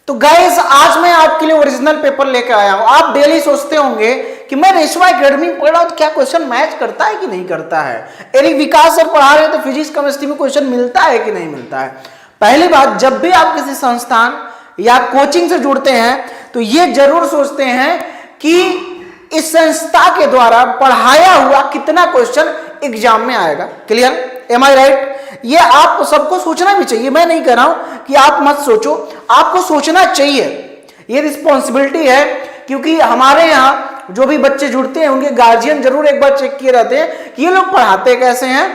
तो गाइस आज मैं आपके लिए ओरिजिनल पेपर लेकर आया हूं। आप डेली सोचते होंगे कि मैं रेशवा एकेडमी पढ़ रहा हूं तो क्या क्वेश्चन मैच करता है कि नहीं करता है। यदि विकास सर पढ़ा रहे हैं तो फिजिक्स केमिस्ट्री में क्वेश्चन मिलता है कि नहीं मिलता है। पहली बात, जब भी आप किसी संस्थान या कोचिंग से जुड़ते हैं तो ये जरूर सोचते हैं कि इस संस्था के द्वारा पढ़ाया हुआ कितना क्वेश्चन एग्जाम में आएगा। क्लियर? एम आई राइट? ये आप सबको सोचना भी चाहिए। मैं नहीं कह रहा हूं कि आप मत सोचो, आपको सोचना चाहिए, ये रिस्पॉन्सिबिलिटी है। क्योंकि हमारे यहाँ जो भी बच्चे जुड़ते हैं उनके गार्जियन जरूर एक बार चेक किए रहते हैं कि ये लोग पढ़ाते कैसे हैं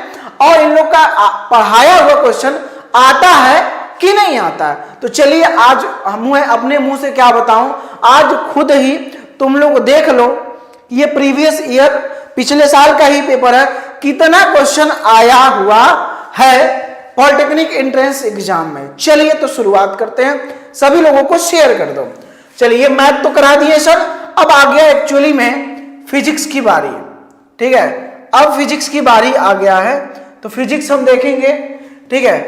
और इन लोग का पढ़ाया हुआ क्वेश्चन आता है कि नहीं आता है। तो चलिए आज हम अपने मुंह से क्या बताऊं, आज खुद ही तुम लोग देख लो, ये प्रीवियस ईयर पिछले साल का ही पेपर है, कितना क्वेश्चन आया हुआ है पॉलिटेक्निक एंट्रेंस एग्जाम में। चलिए तो शुरुआत करते हैं, सभी लोगों को शेयर कर दो। चलिए मैथ तो करा दिए सर, अब आ गया एक्चुअली में फिजिक्स की बारी। ठीक है, अब फिजिक्स की बारी आ गया है तो फिजिक्स हम देखेंगे। ठीक है,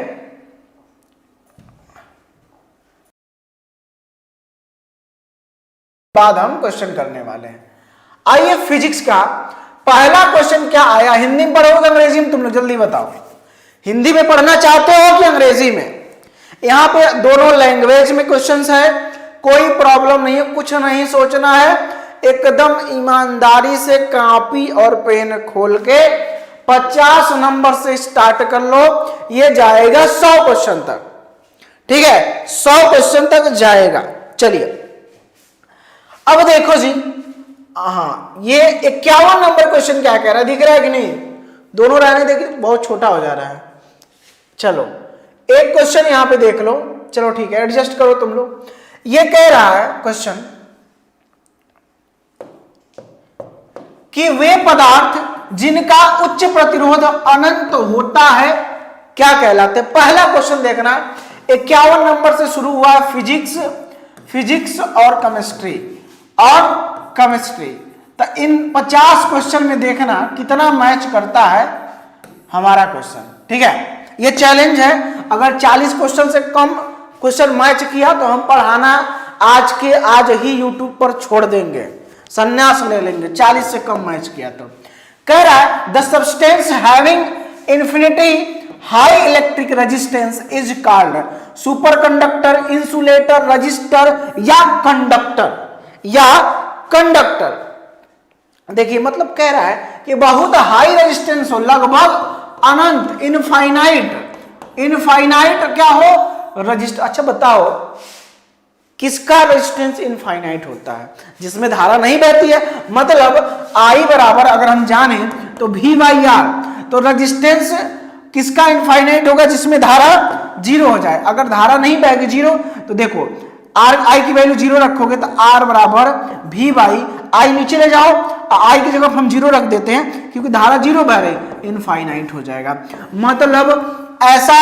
बाद हम क्वेश्चन करने वाले हैं। आइए फिजिक्स का पहला क्वेश्चन क्या आया। हिंदी में पढ़ोगे अंग्रेजी में? तुम लोग जल्दी बताओ, हिंदी में पढ़ना चाहते हो कि अंग्रेजी में? यहां पे दोनों लैंग्वेज में क्वेश्चंस है, कोई प्रॉब्लम नहीं है, कुछ नहीं सोचना है, एकदम ईमानदारी से कॉपी और पेन खोल के 50 नंबर से स्टार्ट कर लो। ये जाएगा 100 क्वेश्चन तक। ठीक है, 100 क्वेश्चन तक जाएगा। चलिए अब देखो जी, हाँ ये 51 नंबर क्वेश्चन क्या कह रहा है, दिख रहा है कि नहीं? दोनों रहने देखिए, बहुत छोटा हो जा रहा है। चलो एक क्वेश्चन यहां पे देख लो, चलो ठीक है एडजस्ट करो तुम लोग। ये कह रहा है क्वेश्चन कि वे पदार्थ जिनका उच्च प्रतिरोध अनंत होता है क्या कहलाते? पहला क्वेश्चन देखना, 51 नंबर से शुरू हुआ है फिजिक्स और केमिस्ट्री तो इन 50 क्वेश्चन में देखना कितना मैच करता है हमारा क्वेश्चन। ठीक है, ये चैलेंज है। अगर 40 क्वेश्चन से कम क्वेश्चन मैच किया तो हम पढ़ाना आज ही यूट्यूब पर छोड़ देंगे, संन्यास ले लेंगे। 40 से कम मैच किया तो कह रहा है the substance having infinity high electric resistance is called super conductor, insulator, register या कंडक्टर। देखिए मतलब कह रहा है कि बहुत हाई रेजिस्टेंस हो, लगभग अनंत, इनफाइनाइट क्या हो, रजिस्टर। अच्छा बताओ किसका रेजिस्टेंस इनफाइनाइट होता है? जिसमें धारा नहीं बहती है। मतलब आई बराबर अगर हम जाने तो V/R, तो रेजिस्टेंस किसका इनफाइनाइट होगा? जिसमें धारा 0 हो जाए। अगर धारा नहीं बहेगी 0 तो देखो आई की वैल्यू 0 रखोगे तो R बराबर V/I, नीचे ले जाओ, आई की जगह हम 0 रख देते हैं क्योंकि धारा 0 बह रही, इनफाइनाइट हो जाएगा। मतलब ऐसा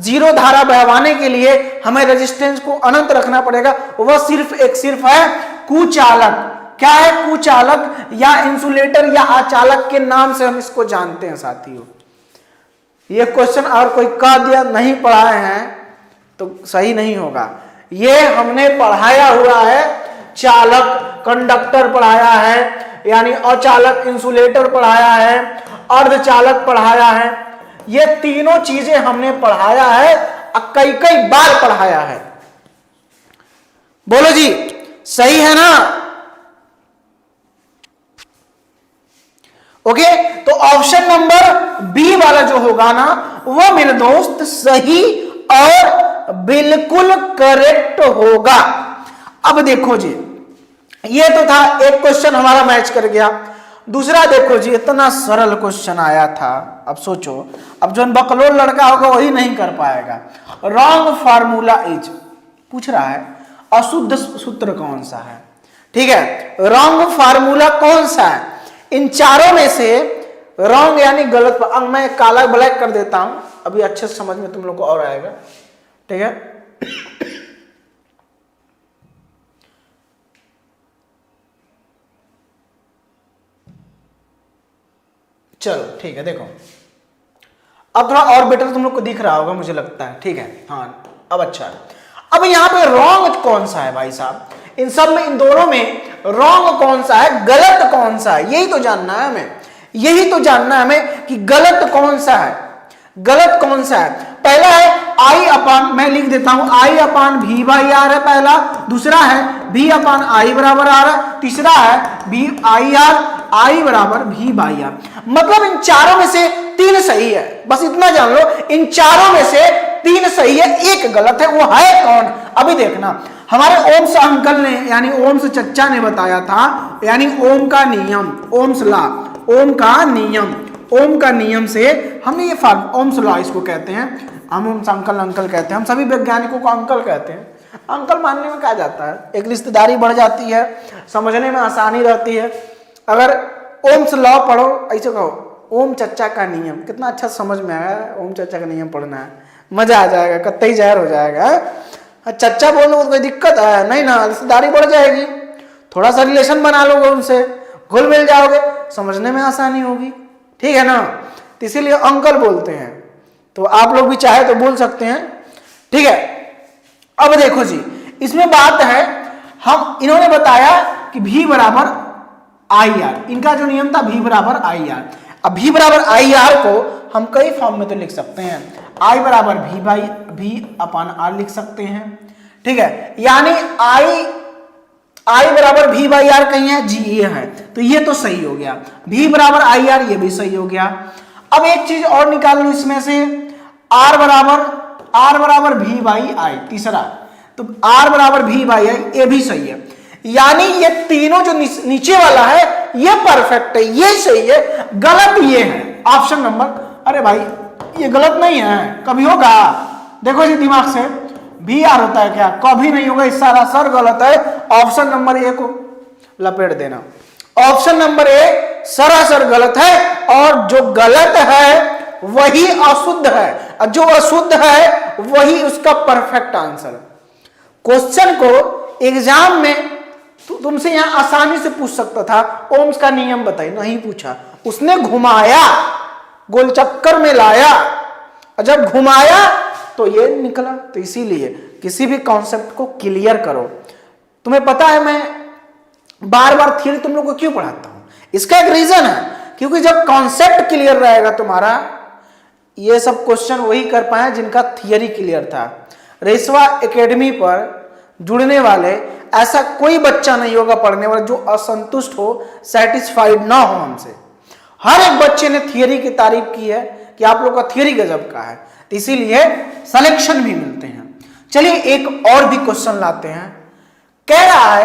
0 धारा बहवाने के लिए हमें रेजिस्टेंस को अनंत रखना पड़ेगा। वह सिर्फ है कुचालक। क्या है? कुचालक या इंसुलेटर या आचालक के नाम से हम इसको जानते हैं साथियों। ये क्वेश्चन अगर कोई कह दिया नहीं पढ़ाए हैं तो सही नहीं होगा। ये हमने पढ़ाया हुआ है, चालक कंडक्टर पढ़ाया है, यानी अचालक इंसुलेटर पढ़ाया है, अर्धचालक पढ़ाया है। ये तीनों चीजें हमने पढ़ाया है, कई बार पढ़ाया है। बोलो जी, सही है ना? ओके, तो ऑप्शन नंबर बी वाला जो होगा ना वो मेरे दोस्त सही और बिल्कुल करेक्ट होगा। अब देखो जी, ये तो था एक क्वेश्चन हमारा मैच कर गया। दूसरा देखो जी, इतना सरल क्वेश्चन आया था। अब सोचो, अब जो बकलोल लड़का होगा वही नहीं कर पाएगा। रॉन्ग फार्मूला इज पूछ रहा है, अशुद्ध सूत्र कौन सा है? ठीक है, रॉन्ग फार्मूला कौन सा है? इन चारों में से रॉन्ग यानी गलत। अब मैं काला ब्लैक कर देता हूं, अभी अच्छे से समझ में तुम लोग को और आएगा। ठीक है, चलो ठीक है, देखो अब थोड़ा और बेटर तुम लोग को दिख रहा होगा मुझे लगता है। ठीक है, हाँ अब अच्छा है। अब यहाँ पे रॉन्ग कौन सा है भाई साहब, इन सब में, इन दोनों में रॉन्ग कौन सा है, गलत कौन सा है, यही तो जानना है हमें, यही तो जानना है हमें कि गलत कौन सा है, गलत कौन सा है। पहला है आई अपान, मैं लिख देता हूं आई अपान भी बाई आर है पहला, दूसरा है भी अपान आई बराबर आर है, तीसरा है भी आई आर आई बराबर भी बाई आर। मतलब इन चारों में से 3 सही है, बस इतना जान लो, इन चारों में से 3 सही है, एक गलत है, वो है कौन? अभी देखना, हमारे ओम्स अंकल ने यानी ओम्स चच्चा ने बताया था, यानी ओम का नियम, ओम्स लॉ, ओम का नियम, ओम का नियम से हमने ये ओम्स लॉ इसको कहते हैं, हम ओम्स अंकल अंकल कहते हैं, हम सभी वैज्ञानिकों को अंकल कहते हैं। अंकल मानने में क्या जाता है, एक रिश्तेदारी बढ़ जाती है, समझने में आसानी रहती है। अगर ओम्स लॉ पढ़ो, ऐसे कहो ओम चच्चा का नियम, कितना अच्छा समझ में आया, ओम चच्चा का नियम पढ़ना है, मजा आ जाएगा, कतई जहर हो जाएगा। चच्चा बोल लो कोई दिक्कत है नहीं ना, रिश्तेदारी बढ़ जाएगी, थोड़ा सा रिलेशन बना लोगे उनसे, घुल मिल जाओगे, समझने में आसानी होगी, ठीक है ना, तो इसीलिए अंकल बोलते हैं। तो आप लोग भी चाहे तो बोल सकते हैं, ठीक है। अब देखो जी, इसमें बात है, हम इन्होंने बताया कि भी बराबर आई आर, इनका जो नियम था भी बराबर आई आर। अब भी बराबर आई आर को हम कई फॉर्म में तो लिख सकते हैं, आई बराबर भी बाई भी अपान आर लिख सकते हैं, ठीक है, यानी आई बराबर भी बाई आर कहीं है जी, ये है, तो ये तो सही हो गया, भी बराबर आई आर ये भी सही हो गया। अब एक चीज और निकाल लो इसमें से, आर बराबर भी बाई आई, तीसरा, तो आर बराबर भी बाई आई ये भी सही है, यानी ये तीनों जो नीचे वाला है ये परफेक्ट है, ये सही है, गलत ये है ऑप्शन नंबर, अरे भाई ये गलत नहीं है, कभी होगा, देखो जी दिमाग से, भी आर होता है क्या, कभी नहीं होगा, इस सारा सर गलत है, ऑप्शन नंबर ए को लपेट देना, ऑप्शन नंबर ए सरासर गलत है, और जो गलत है वही अशुद्ध है, और जो अशुद्ध है वही उसका परफेक्ट आंसर। क्वेश्चन को एग्जाम में तुमसे यहां आसानी से पूछ सकता था, ओम्स का नियम बताइए, नहीं पूछा, उसने घुमाया, गोल चक्कर में लाया, और जब घुमाया तो ये निकला। तो इसीलिए किसी भी कॉन्सेप्ट को क्लियर करो। तुम्हें पता है मैं बार बार थियरी तुम लोग को क्यों पढ़ाता हूं, इसका एक रीजन है, क्योंकि जब कॉन्सेप्ट क्लियर रहेगा तुम्हारा, ये सब क्वेश्चन वही कर पाए जिनका थियरी क्लियर था। रेशवा एकेडमी पर जुड़ने वाले ऐसा कोई बच्चा नहीं होगा पढ़ने वाला जो असंतुष्ट हो, सेटिस्फाइड ना हो हमसे। हर एक बच्चे ने थियरी की तारीफ की है कि आप लोग का थियरी गजब का है, तो इसीलिए सिलेक्शन भी मिलते हैं। चलिए एक और भी क्वेश्चन लाते हैं। कह रहा है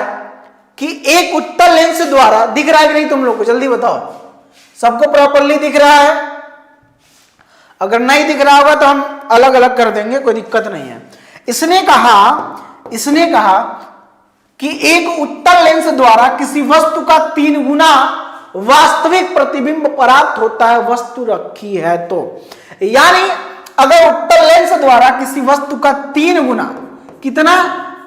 कि एक उत्तल लेंस द्वारा, दिख रहा है कि नहीं तुम लोग को, जल्दी बताओ, सबको प्रॉपरली दिख रहा है? अगर नहीं दिख रहा होगा तो हम अलग अलग कर देंगे, कोई दिक्कत नहीं है। इसने कहा कि एक उत्तल लेंस द्वारा किसी वस्तु का 3 गुना वास्तविक प्रतिबिंब प्राप्त होता है वस्तु रखी है तो, यानी अगर उत्तल लेंस द्वारा किसी वस्तु का 3 गुना, कितना,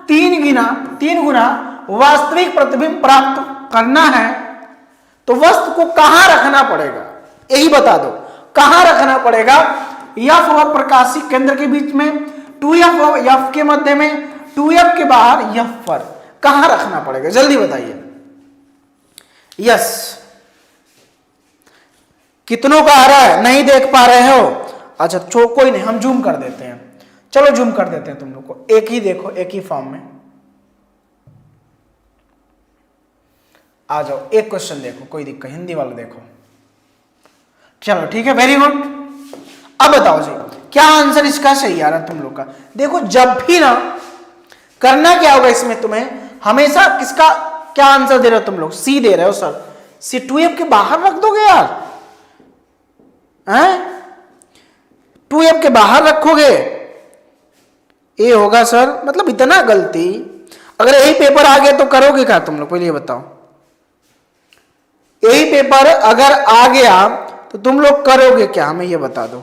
3 गुना वास्तविक प्रतिबिंब प्राप्त करना है तो वस्तु को कहां रखना पड़ेगा, यही बता दो, कहां रखना पड़ेगा? एफ और प्रकाशिक केंद्र के बीच में, 2f और f के मध्य में, 2f के बाहर, f पर कहां रखना पड़ेगा, जल्दी बताइए। यस, कितनों का आ रहा है, नहीं देख पा रहे हो? अच्छा कोई नहीं, हम जूम कर देते हैं, चलो जूम कर देते हैं तुम लोग को, एक ही देखो, एक ही फॉर्म में आ जाओ। एक क्वेश्चन देखो, कोई दिक्कत, हिंदी वाला देखो, चलो ठीक है, वेरी गुड। अब बताओ जी क्या आंसर इसका सही आ रहा है तुम लोग का? देखो जब भी ना करना क्या होगा इसमें, तुम्हें हमेशा किसका क्या आंसर दे रहे हो तुम लोग? सी दे रहे हो सर, सी 2f के बाहर रख दोगे यार, हैं? 2f के बाहर रखोगे, ये होगा सर, मतलब इतना गलती। अगर यही पेपर आ गया तो करोगे क्या तुम लोग, पहले ये बताओ। यही पेपर अगर आ गया तो तुम लोग करोगे क्या, हमें ये बता दो।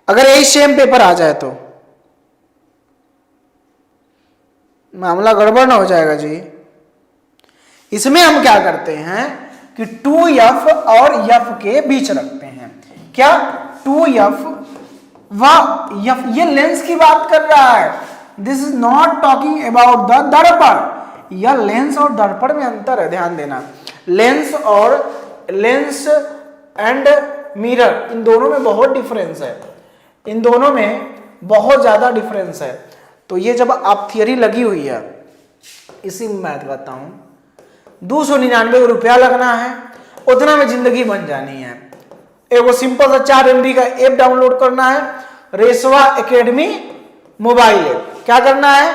अगर यही सेम पेपर आ जाए तो मामला गड़बड़ ना हो जाएगा जी। इसमें हम क्या करते हैं कि 2f और f के बीच रखते हैं, क्या 2f व f, ये लेंस की बात कर रहा है, this is not talking about the दर्पण। यह लेंस और दर्पण में अंतर है, ध्यान देना। लेंस एंड मिरर, इन दोनों में बहुत डिफरेंस है, इन दोनों में बहुत ज्यादा डिफरेंस है। तो ये जब आप थियरी लगी हुई है, इसी में मैं कहता हूं 299 रुपया लगना है, उतना में जिंदगी बन जानी है। एक सिंपल सा 4 MB का ऐप डाउनलोड करना है, रेशवा एकेडमी मोबाइल ऐप। क्या करना है?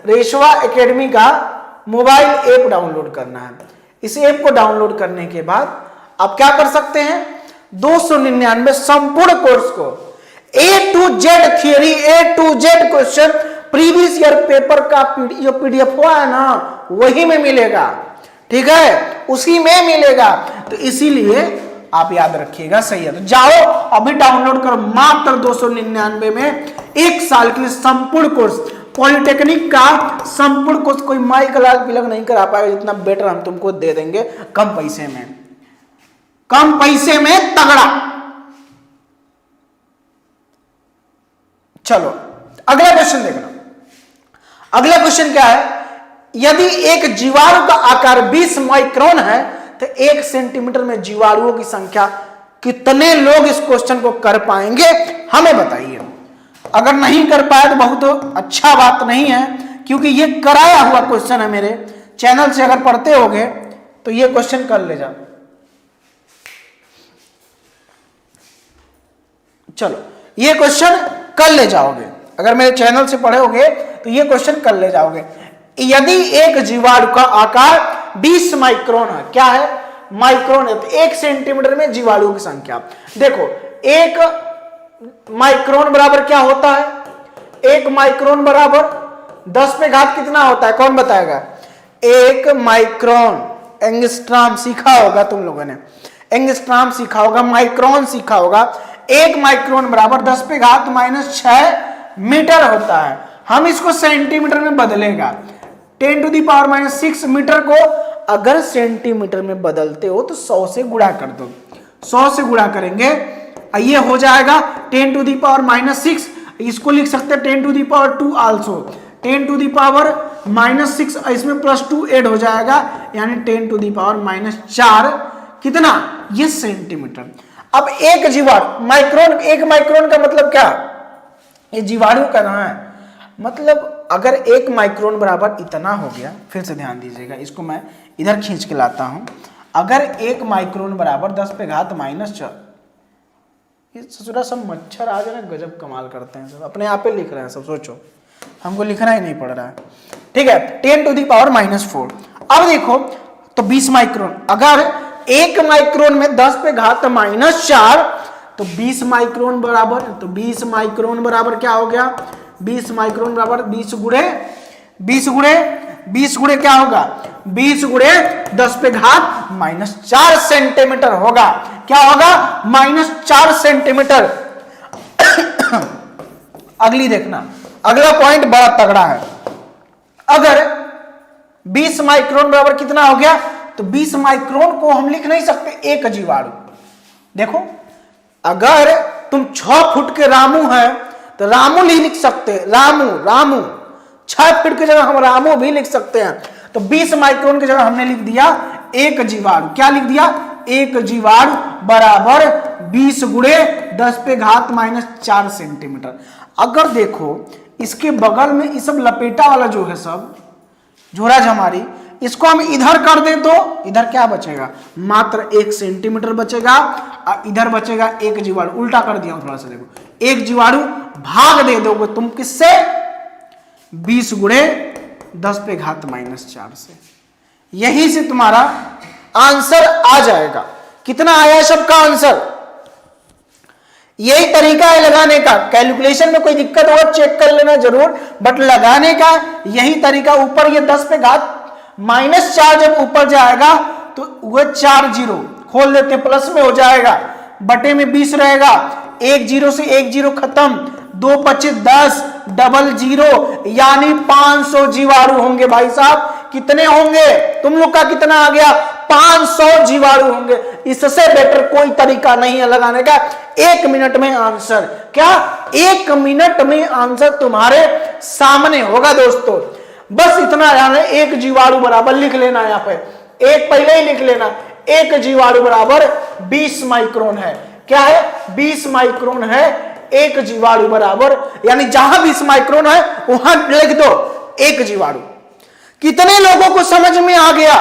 रेशवा एकेडमी का मोबाइल ऐप डाउनलोड करना है। इस ऐप को डाउनलोड करने के बाद आप क्या कर सकते हैं? 299 संपूर्ण कोर्स को A to Z theory, A to Z question, previous year paper का जो PDF हुआ है ना, वही में मिलेगा, ठीक है, उसी में मिलेगा। तो इसीलिए आप याद रखिएगा, सही है। तो जाओ अभी डाउनलोड करो, मात्र 299 में 1 साल के लिए संपूर्ण कोर्स, पॉलिटेक्निक का संपूर्ण कोर्स। कोई माई कलाल पिलक नहीं करा पाएगा जितना बेटर हम तुमको दे देंगे, कम पैसे में, कम पैसे में तगड़ा। चलो अगला क्वेश्चन देखना। अगला क्वेश्चन क्या है? यदि एक जीवाणु का आकार 20 माइक्रोन है तो 1 सेंटीमीटर में जीवाणुओं की संख्या, कितने लोग इस क्वेश्चन को कर पाएंगे हमें बताइए। अगर नहीं कर पाए तो बहुत अच्छा बात नहीं है, क्योंकि ये कराया हुआ क्वेश्चन है। मेरे चैनल से अगर पढ़ते होगे तो ये क्वेश्चन कर ले जाओ। चलो ये क्वेश्चन कर ले जाओगे, अगर मेरे चैनल से पढ़े होगे तो ये क्वेश्चन कर ले जाओगे। यदि एक जीवाणु का आकार 20 माइक्रोन है, क्या है? माइक्रोन है, तो 1 सेंटीमीटर में जीवाणुओं की संख्या। देखो 1 माइक्रोन बराबर क्या होता है? 1 माइक्रोन बराबर 10 पे घात कितना होता है? कौन बताएगा? 1 माइक्रोन, एंगस्ट्रॉम सीखा होगा तुम लोगों ने, एंगस्ट्रॉम सीखा होगा, माइक्रोन सीखा होगा। 1 माइक्रोन बराबर 10 पे घात -6 मीटर होता है। हम इसको सेंटीमीटर में बदलेगा, 10 टू दी पावर -6 मीटर को अगर सेंटीमीटर में बदलते हो तो 100 से गुणा कर दो, 100 से गुणा करेंगे, ये हो जाएगा 10 टू दी पावर -6। इसको लिख सकते हैं 10 to the power 2 also, 10 to the power -6, इसमें +2 ऐड हो जाएगा, यानी 10 टू दी पावर -4 कितना? ये सेंटीमीटर। अब एक जीवाणु माइक्रोन, 1 माइक्रोन का मतलब क्या? ये जीवाणु का नाम है, मतलब अगर 1 माइक्रोन बराबर इतना हो गया, फिर से ध्यान दीजिएगा, इसको मैं इधर खींच के लाता हूं। अगर 1 माइक्रोन बराबर 10 पे घात -4, ये ससुरा सब मच्छर आ जाए, गजब कमाल करते हैं सब, अपने आप पे लिख रहे हैं सब, सोचो हमको लिखना ही नहीं पड़ रहा है, ठीक है। 10 टू दी पावर -4। अब देखो तो 20 माइक्रोन, अगर 1 माइक्रोन में 10 पे घात -4, तो 20 माइक्रोन बराबर, तो 20 माइक्रोन बराबर क्या हो गया? 20 माइक्रोन बराबर 20 गुणे क्या होगा? 20 गुणे 10 पे घात -4 सेंटीमीटर होगा। क्या होगा? -4 सेंटीमीटर। अगली देखना, अगला पॉइंट बड़ा तगड़ा है। अगर 20 माइक्रोन बराबर कितना हो गया? तो 20 माइक्रोन को हम लिख नहीं सकते एक जीवाणु। देखो अगर तुम 6 फुट के रामू है तो रामू नहीं लिख सकते, रामू 6 फुट की जगह हम रामू भी लिख सकते हैं। तो 20 माइक्रोन की जगह हमने लिख दिया एक जीवाणु। क्या लिख दिया? एक जीवाणु बराबर 20 गुणे 10 पे घात -4 सेंटीमीटर। अगर देखो इसके बगल में ये सब लपेटा वाला जो है सब झोरा झमारी, इसको हम इधर कर दे तो इधर क्या बचेगा? मात्र 1 सेंटीमीटर बचेगा, और इधर बचेगा एक जीवाणु। उल्टा कर दिया थोड़ा सा, देखो एक जीवाणु भाग दे दोगे तुम किससे? 20 गुणे 10 पे घात -4 से। यहीं से तुम्हारा आंसर आ जाएगा। कितना आया सबका आंसर? यही तरीका है लगाने का। कैलकुलेशन में कोई दिक्कत हो चेक कर लेना जरूर, बट लगाने का यही तरीका। ऊपर ये 10 पे घात -4 जब ऊपर जाएगा तो वह 4 जीरो खोल देते, प्लस में हो जाएगा, बटे में 20 रहेगा, 1 जीरो से 1 जीरो खत्म, 2 × 10 डबल जीरो, यानी 500 जीवाणु होंगे। भाई साहब कितने होंगे? तुम लोग का कितना आ गया? 500 जीवाणु होंगे। इससे बेटर कोई तरीका नहीं है लगाने का। 1 मिनट में आंसर, क्या 1 मिनट में आंसर तुम्हारे सामने होगा दोस्तों। बस इतना ध्यान है, एक जीवाणु बराबर लिख लेना, यहां पे एक पहले ही लिख लेना, एक जीवाणु बराबर 20 माइक्रोन है। क्या है? 20 माइक्रोन है एक जीवाणु बराबर, यानी जहां 20 माइक्रोन है वहां लिख दो एक जीवाणु। कितने लोगों को समझ में आ गया?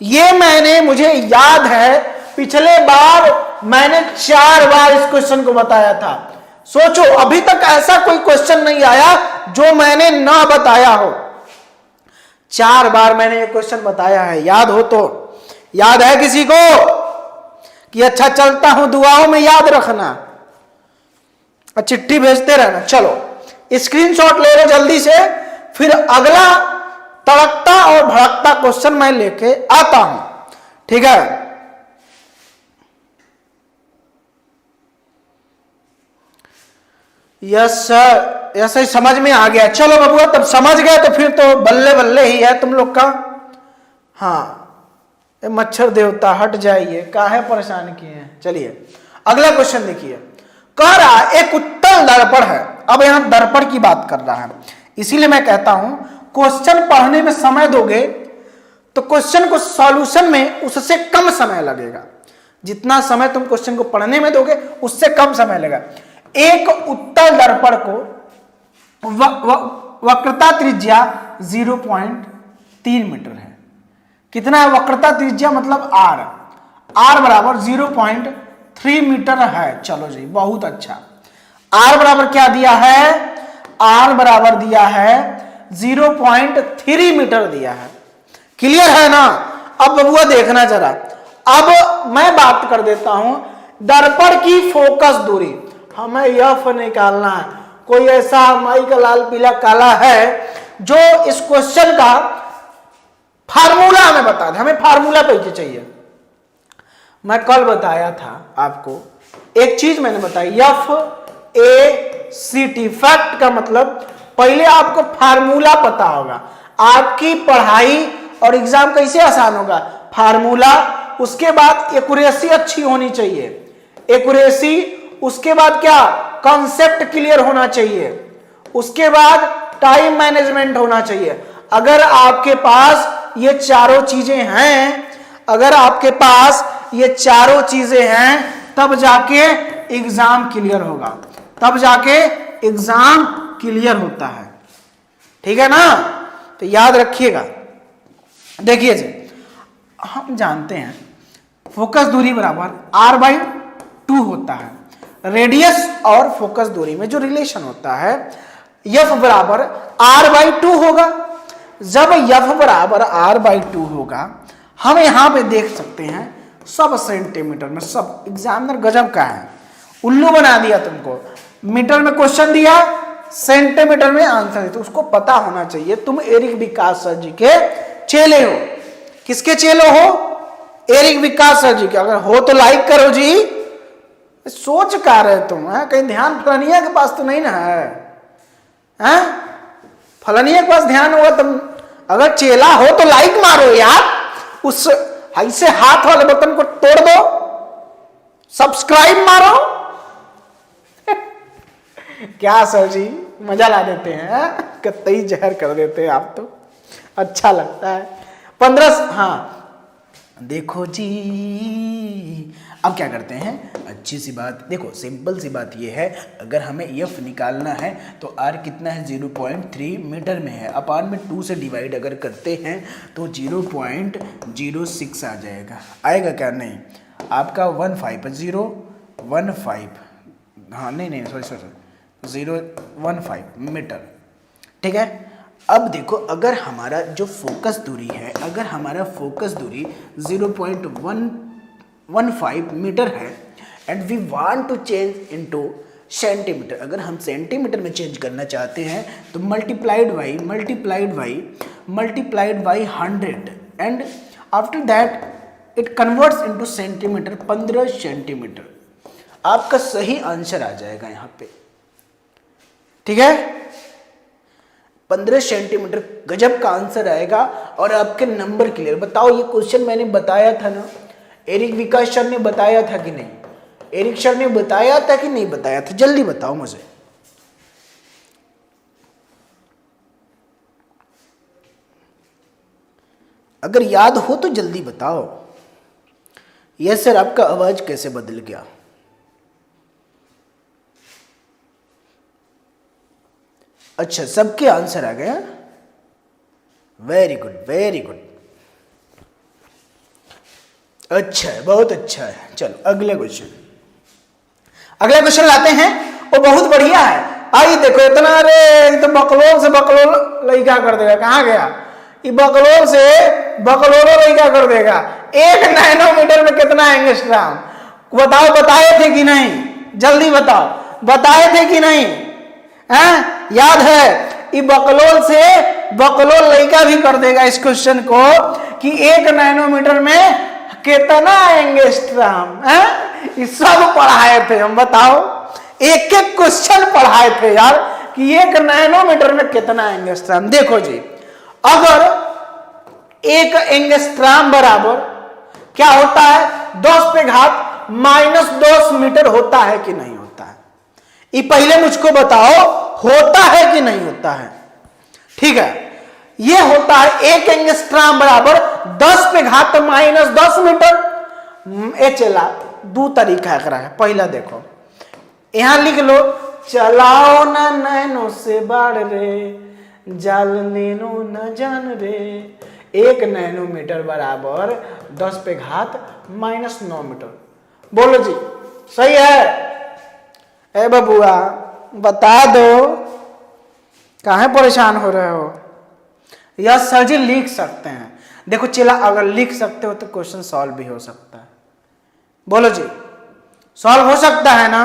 ये मुझे याद है पिछले बार मैंने 4 बार इस क्वेश्चन को बताया था। सोचो, अभी तक ऐसा कोई क्वेश्चन नहीं आया जो मैंने ना बताया हो। 4 बार मैंने ये क्वेश्चन बताया है, याद हो तो। याद है किसी को? कि अच्छा चलता हूं, दुआओं में याद रखना, चिट्ठी भेजते रहना। चलो स्क्रीनशॉट ले लो जल्दी से, फिर अगला तड़कता और भड़कता क्वेश्चन मैं लेके आता हूं, ठीक है? यस सर, ऐसे ही समझ में आ गया। चलो बबुआ, तब समझ गए तो फिर तो बल्ले बल्ले ही है तुम लोग का। हाँ, मच्छर देवता हट जाइए, काहे परेशान किए हैं। चलिए अगला क्वेश्चन देखिए। कह रहा एक उत्तल दर्पण है। अब यहां दर्पण की बात कर रहा है, इसीलिए मैं कहता हूं क्वेश्चन पढ़ने में समय दोगे तो क्वेश्चन को सॉल्यूशन में उससे कम समय लगेगा। जितना समय तुम क्वेश्चन को पढ़ने में दोगे उससे कम समय लगेगा। एक उत्तल दर्पण को वक्रता त्रिज्या 0.3 मीटर है। कितना है वक्रता त्रिज्या? मतलब r बराबर 0.3 मीटर है। चलो जी, बहुत अच्छा। r बराबर क्या दिया है? r बराबर दिया है 0.3 मीटर दिया है। क्लियर है ना? अब बबुआ देखना जरा, अब मैं बात कर देता हूं दर्पण की फोकस दूरी। हमें एफ निकालना है। कोई ऐसा माई का लाल पीला काला है जो इस क्वेश्चन का फार्मूला हमें बता दे। हमें फार्मूला पहले चाहिए। मैं कल बताया था आपको एक चीज, मैंने बताई FACT, फैक्ट का मतलब पहले आपको फार्मूला पता होगा। आपकी पढ़ाई और एग्जाम कैसे आसान होगा? फार्मूला, उसके बाद एक्यूरेसी अच्छी होनी चाहिए, एक्यूरेसी, उसके बाद क्या? कॉन्सेप्ट क्लियर होना चाहिए, उसके बाद टाइम मैनेजमेंट होना चाहिए। अगर आपके पास ये चारों चीजें हैं, अगर आपके पास ये चारों चीजें हैं, तब जाके एग्जाम क्लियर होगा, तब जाके एग्जाम क्लियर होता है। ठीक है ना? तो याद रखिएगा। देखिए जी, हम जानते हैं फोकस दूरी बराबर r/2 होता है। रेडियस और फोकस दूरी में जो रिलेशन होता है, f बराबर r/2 होगा। जब f बराबर r/2 होगा, हम यहां पे देख सकते हैं सब सेंटीमीटर में। सब एग्जामिनर गजब का है, उल्लू बना दिया तुमको। मीटर में क्वेश्चन दिया, सेंटीमीटर में आंसर दिया, तो उसको पता होना चाहिए तुम एरिक विकास सर जी के चेले हो। किसके चेले हो? एरिक विकास सर जी के। अगर हो तो लाइक करो जी। सोच का रहे तुम है? कहीं ध्यान फलनिया के पास तो नहीं ना है? फलनिया के पास ध्यान होगा तुम। अगर चेला हो तो लाइक मारो यार, उस ऐसे हाथ वाले बटन को तोड़ दो, सब्सक्राइब मारो। क्या सर जी मजा ला देते हैं, कतई जहर कर देते हैं आप तो। अच्छा लगता है। 15, हाँ देखो जी, अब क्या करते हैं? अच्छी सी बात देखो, सिंपल सी बात ये है, अगर हमें एफ निकालना है तो आर कितना है? 0.3 मीटर में है। अपान में 2 से डिवाइड अगर करते हैं तो 0.06 आ जाएगा। आएगा क्या? नहीं, आपका 0.15, हाँ नहीं सॉरी 0.15 मीटर। ठीक है। अब देखो, अगर हमारा जो फोकस दूरी है, अगर हमारा फोकस दूरी 0.15 मीटर है and we want to change into centimetre, अगर हम सेंटीमीटर में चेंज करना चाहते हैं तो multiplied by 100 and after that it converts into centimetre. 15 centimetre आपका सही आंसर आ जाएगा यहाँ पे। ठीक है, 15 सेंटीमीटर गजब का आंसर आएगा और आपके नंबर क्लियर। बताओ, ये क्वेश्चन मैंने बताया था ना, एरिक विकास सर ने बताया था कि नहीं? एरिक सर ने बताया था कि नहीं बताया था? जल्दी बताओ मुझे। अगर याद हो तो जल्दी बताओ। यस सर, आपका आवाज कैसे बदल गया? अच्छा, सबके आंसर आ गए। Very good, very good. अच्छा है, बहुत अच्छा है। चलो अगले क्वेश्चन, अगला क्वेश्चन लाते हैं। वो बहुत बढ़िया है। आई देखो इतना, अरे तो बकलोल से बकलोल लड़का कर देगा। कहाँ गया ये? बकलोल से बकलोल लड़का कर देगा। 1 नैनोमीटर में कितना एंगस्ट्रॉम? बताओ, बताए थे कि नहीं? जल्दी बताओ, बताए थे कि नहीं? हैं? याद है? ये बकलोल से बकलोल लड़का भी कर देगा इस क्वेश्चन को कि 1 नैनोमीटर में कितना एंगस्ट्रॉम है। ये सब पढ़ाए थे हम। बताओ, एक एक क्वेश्चन पढ़ाए थे यार कि 1 नैनोमीटर में कितना एंगस्ट्रॉम। देखो जी, अगर 1 एंगस्ट्रॉम बराबर क्या होता है? 10 पे घात -10 मीटर होता है कि नहीं होता है? ये पहले मुझको बताओ, होता है कि नहीं होता है? ठीक है, ये होता है 1 एंगस्ट्रॉम बराबर 10 पे घात -10 मीटर। ए चला दो तरीका है। पहला देखो, यहां लिख लो, चलाओ ना नैनो से बाढ़ रे, जाल नैनो न जान रे। 1 नैनोमीटर बराबर 10 पे घात -9 मीटर। बोलो जी, सही है? ए बबुआ बता दो, काहे परेशान हो रहे हो? यस सर जी, लिख सकते हैं। देखो चला, अगर लिख सकते हो तो क्वेश्चन सॉल्व भी हो सकता है। बोलो जी, सॉल्व हो सकता है ना?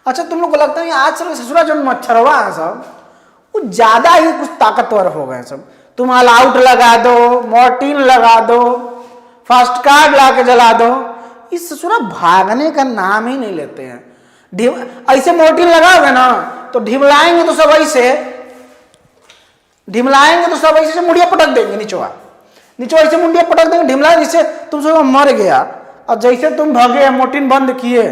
अच्छा, तुम लोग को लगता है आज से ससुरा जो मच्छरवा है सब, वो ज्यादा ही कुछ ताकतवर हो गए सब। तुम ऑल आउट लगा दो, मॉर्टिन लगा दो, फास्ट कार्ड ला के जला दो, इस ससुरा भागने का नाम ही नहीं लेते हैं। ऐसे मॉर्टिन लगाओगे ना तो ढिमलाएंगे तो सब ऐसे, ढिमलाएंगे तो सब ऐसे मुंडिया पटक देंगे। नीचवा ऐसे मुंडिया पटक देंगे, ढिमलाए जिससे तुम सब मर गया। और जैसे तुम भागे, मॉर्टिन बंद किए,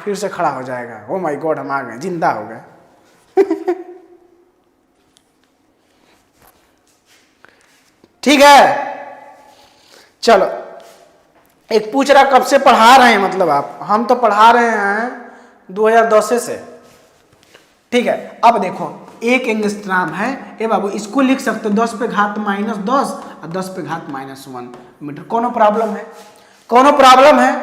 फिर से खड़ा हो जाएगा। ओ माय गॉड, हम आ गए, जिंदा हो गए। ठीक है, चलो। एक पूछ रहा कब से पढ़ा रहे हैं, मतलब आप? हम तो पढ़ा रहे हैं 2010 से। ठीक है, अब देखो 1 एंगस्ट्रॉम है। ए बाबू, इसको लिख सकते हो 10 पे घात -10 और 10 पे घात -1 मीटर। कोनो प्रॉब्लम है? कोनो प्रॉब्लम है?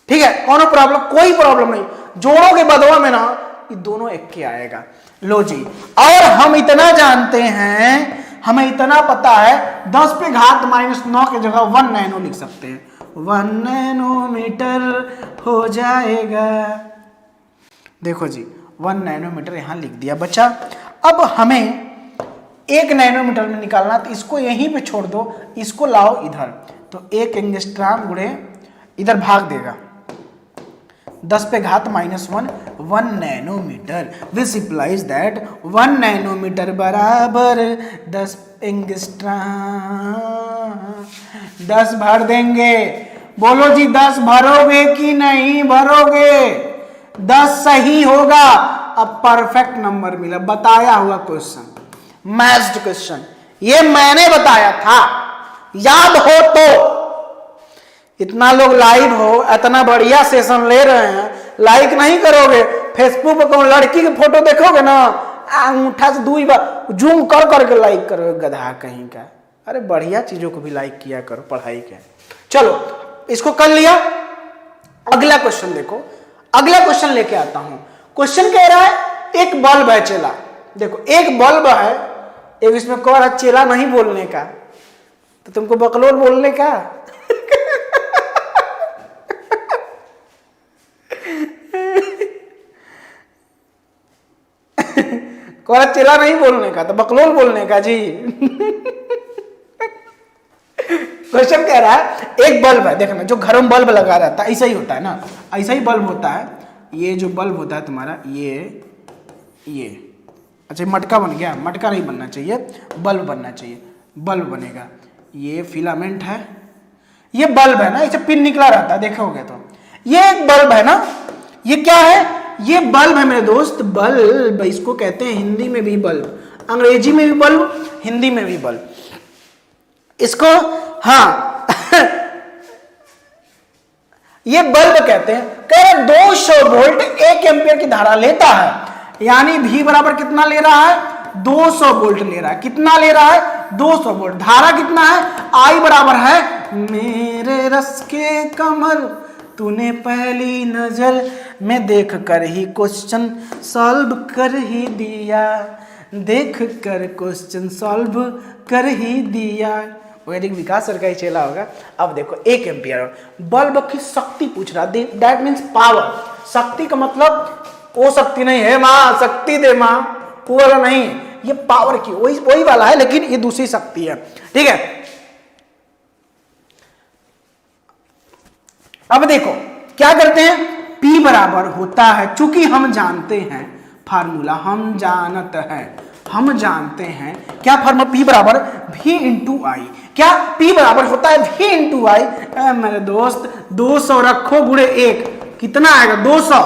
ठीक है, कोनो प्रॉब्लम? कोई प्रॉब्लम नहीं। जोड़ों के बदवा में ना ये दोनों एक के आएगा। लो जी, और हम इतना जानते हैं, हमें इतना पता है, 10 पे घात -9 की जगह 1 नैनो लिख सकते हैं। 1 नैनोमीटर हो जाएगा। देखो जी, 1 नैनोमीटर यहां लिख दिया बच्चा। अब हमें 1 नैनोमीटर में निकालना, तो इसको यहीं पे छोड़ दो, इसको लाओ इधर, तो 1 एंगस्ट्रॉम गुणे इधर भाग देगा 10 पे घात -1, 1 nanometre. Which implies that 1 nanometre बराबर 10 एंगस्ट्रॉम। 10 भर देंगे। बोलो जी, 10 भरोगे कि नहीं भरोगे? 10 सही होगा। अब परफेक्ट नंबर मिला। बताया हुआ क्वेश्चन, मैथ्ड क्वेश्चन, ये मैंने बताया था, याद हो तो। इतना लोग लाइव हो, इतना बढ़िया सेशन ले रहे हैं, लाइक नहीं करोगे? फेसबुक पर लड़की की फोटो देखोगे ना, अंगूठा से 2 बार जूम कर करके लाइक करोगे, गधा कहीं का। अरे बढ़िया चीजों को भी लाइक किया करो, पढ़ाई के। चलो, इसको कर लिया। अगला क्वेश्चन देखो, अगला क्वेश्चन लेके आता हूं। क्वेश्चन कह रहा है एक बल्ब है चेला। देखो, एक बल्ब है, एक इसमें कह रहा चेला नहीं बोलने का, तो तुमको बकलोल बोलने का। कोरा चेला नहीं बोलने का, तो बकलोल बोलने का जी। क्वेश्चन कह रहा है एक बल्ब है, देखना जो घरों में बल्ब लगा रहता है ऐसा ही होता है ना, ऐसा ही बल्ब होता है। ये जो बल्ब होता है तुम्हारा, ये अच्छा मटका बन गया, मटका नहीं बनना चाहिए, बल्ब बनना चाहिए, बल्ब बनेगा। ये फिलामेंट है, ये बल्ब है ना, इसे पिन निकला रहता है, देखोगे तो। ये एक बल्ब है ना, ये क्या है? ये बल्ब है मेरे दोस्त, बल्ब इसको कहते हैं हिंदी में भी बल्ब, अंग्रेजी में भी बल्ब, हिंदी में भी बल्ब इसको, हाँ ये बल्ब कहते हैं। कह रहे 200 वोल्ट 1 एम्पियर की धारा लेता है, यानी V बराबर कितना ले रहा है, 200 वोल्ट ले रहा है। कितना ले रहा है, 200 वोल्ट। धारा कितना है, I बराबर है मेरे रस के कमर तूने पहली नजर में देख कर ही क्वेश्चन सॉल्व कर ही दिया, देख कर क्वेश्चन सॉल्व कर ही दिया। वैदिक विकास सर का ही चेला होगा। अब देखो 1 एम्पियर बल्ब की शक्ति पूछ रहा, दैट मीन्स पावर। शक्ति का मतलब वो शक्ति नहीं है माँ शक्ति दे माँ, वो वाला नहीं, ये पावर की वही वाला है, लेकिन ये दूसरी शक्ति है। ठीक है, अब देखो क्या करते हैं, P बराबर होता है, चूंकि हम जानते हैं फार्मूला, हम जानते हैं क्या फार्मूला, P बराबर V इंटू आई। क्या P बराबर होता है V इंटू आई। मेरे दोस्त 200 रखो गुणे 1, कितना आएगा 200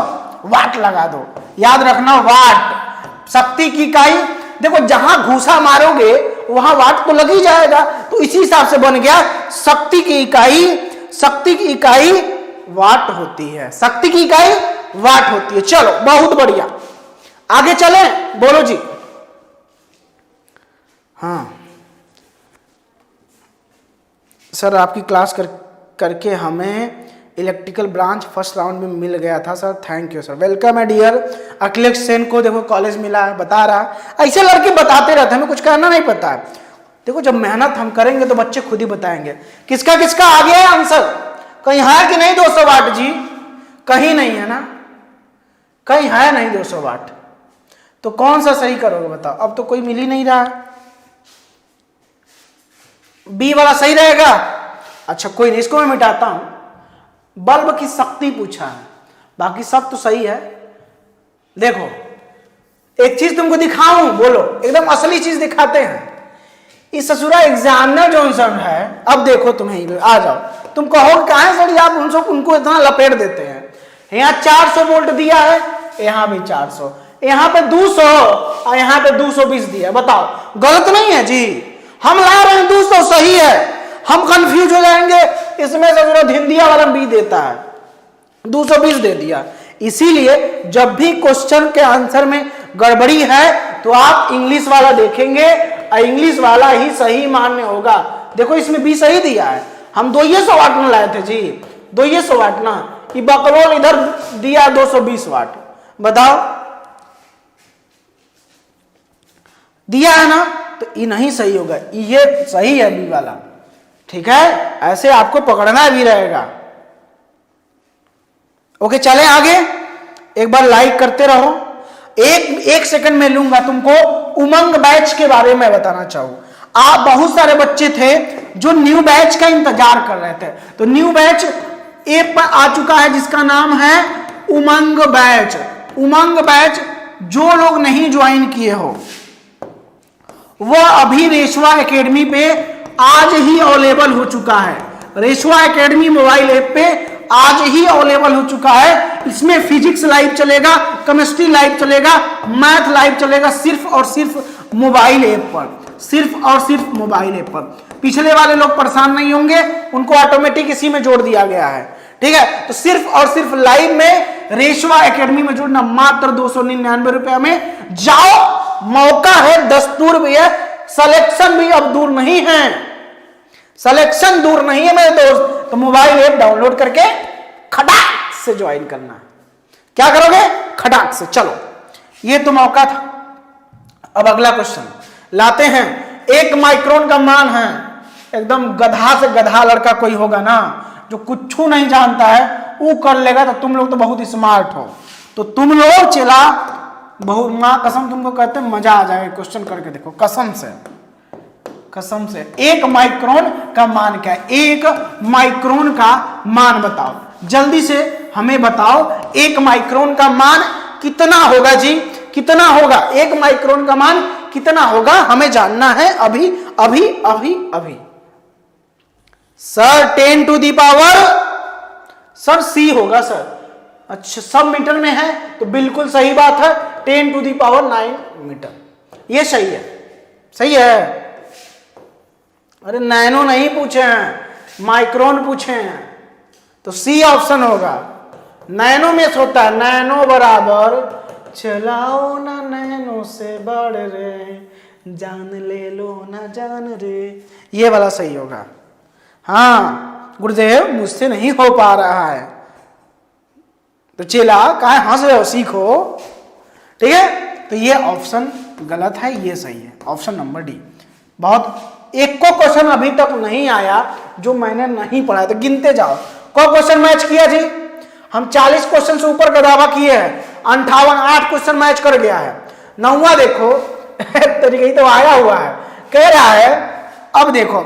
वाट लगा दो, याद रखना वाट शक्ति की इकाई। देखो जहां घूसा मारोगे वहां वाट तो लग ही जाएगा, तो इसी हिसाब से बन गया शक्ति की इकाई वाट होती है, शक्ति की इकाई वाट होती है। चलो बहुत बढ़िया, आगे चले, बोलो जी। हाँ सर आपकी क्लास करके हमें इलेक्ट्रिकल ब्रांच फर्स्ट राउंड में मिल गया था sir, thank you sir, welcome है डियर। अखिलेश सेन को देखो कॉलेज मिला है, बता रहा, ऐसे लड़के बताते रहते हैं, हमें कुछ करना नहीं पता है। देखो जब मेहनत हम करेंगे तो बच्चे खुद ही बताएंगे। किसका किसका आ गया है आंसर, कहीं है कि नहीं 200 वाट जी, कहीं नहीं है ना, कहीं है नहीं 200 वाट, तो कौन सा सही करोगे बताओ। अब तो कोई मिल ही नहीं रहा, बी वाला सही रहेगा। अच्छा कोई नहीं, इसको मैं मिटाता हूं। बल्ब की शक्ति पूछा है, बाकी सब तो सही है। देखो एक चीज तुमको दिखाऊं, बोलो, एकदम असली चीज दिखाते हैं। इस ससुरा एग्जामिनर जॉनसन है, अब देखो तुम्हें आ जाओ, तुम कहो कहां सर आप उनको इतना लपेट देते हैं। यहाँ 400 वोल्ट दिया है, यहाँ भी 400, यहाँ पे 200 और यहाँ पे 220 दिया है, बताओ गलत नहीं है जी। हम ला रहे हैं 200 सही है, हम कंफ्यूज हो जाएंगे, इसमें ससुरा धिंदिया वाला भी देता है, 220 दे दिया। इसीलिए जब भी क्वेश्चन के आंसर में गड़बड़ी है तो आप इंग्लिश वाला देखेंगे, इंग्लिश वाला ही सही मान्य होगा। देखो इसमें भी सही दिया है, हम 200 वाट में लाए थे जी, 200 वाट ना, ये बकरोल इधर दिया 220 वाट, बताओ दिया है ना, तो ये नहीं सही होगा, ये सही है बी वाला। ठीक है, ऐसे आपको पकड़ना भी रहेगा। ओके चले आगे, एक बार लाइक करते रहो। एक सेकंड में लूंगा तुमको उमंग बैच के बारे में बताना चाहूं। आप बहुत सारे बच्चे थे जो न्यू बैच का इंतजार कर रहे थे, तो न्यू बैच एक पर आ चुका है जिसका नाम है उमंग बैच। उमंग बैच जो लोग नहीं ज्वाइन किए हो वह अभी रेशवा एकेडमी पे आज ही अवेलेबल हो चुका है। रेशवा एकेडमी मोबाइल ऐप पे आज ही अवेलेबल हो चुका है। इसमें फिजिक्स लाइव चलेगा, केमिस्ट्री लाइव चलेगा, मैथ लाइव चलेगा, सिर्फ और सिर्फ मोबाइल ऐप पर, सिर्फ और सिर्फ मोबाइल ऐप पर। पिछले वाले लोग परेशान नहीं होंगे, उनको ऑटोमेटिक इसी में जोड़ दिया गया है। ठीक है, तो सिर्फ और सिर्फ लाइव में रेशवा एकेडमी में जुड़ना मात्र 299 रुपया में। जाओ, मौका है, दस्तूर भी है, सिलेक्शन भी अब दूर नहीं है, सिलेक्शन दूर नहीं है मेरे दोस्त। तो मोबाइल ऐप डाउनलोड करके खटाक से ज्वाइन करना है। क्या करोगे, खटाक से। चलो ये तो मौका था। अब अगला क्वेश्चन लाते हैं। 1 माइक्रोन का मान है, एकदम गधा से गधा लड़का कोई होगा ना जो कुछ नहीं जानता है वो कर लेगा, तो तुम लोग तो बहुत स्मार्ट हो, तो तुम लोग चला बहुत, मां कसम तुमको कहते हैं मजा आ जाएगा। क्वेश्चन करके देखो, कसम से, कसम से। 1 माइक्रोन का मान क्या है, 1 माइक्रोन का मान बताओ, जल्दी से हमें बताओ। 1 माइक्रोन का मान कितना होगा जी, कितना होगा 1 माइक्रोन का मान कितना होगा, हमें जानना है अभी अभी अभी अभी। Sir 10 to the power, sir C होगा सर, अच्छा, सब मीटर में है तो बिल्कुल सही बात है, 10⁹ मीटर, ये सही है, सही है। अरे नैनो नहीं पूछे हैं, माइक्रोन पूछे हैं, तो सी ऑप्शन होगा। नैनो में होता है, नैनो बराबर चलाओ ना नैनो से बढ़ रे, जान ले लो ना जान रे, ये वाला सही होगा। हाँ गुरुदेव मुझसे नहीं हो पा रहा है, तो चेला काहे हंस रहे हो, सीखो। ठीक है, तो ये ऑप्शन गलत है, ये सही है, ऑप्शन नंबर डी। बहुत एक को क्वेश्चन अभी तक नहीं आया जो मैंने नहीं पढ़ा, तो गिनते जाओ। को क्वेश्चन मैच किया जी, हम 40 क्वेश्चन से ऊपर का दावा किए हैं, 58 क्वेश्चन मैच कर गया है। 9वां देखो तरीके ही तो आया हुआ है, कह रहा है, अब देखो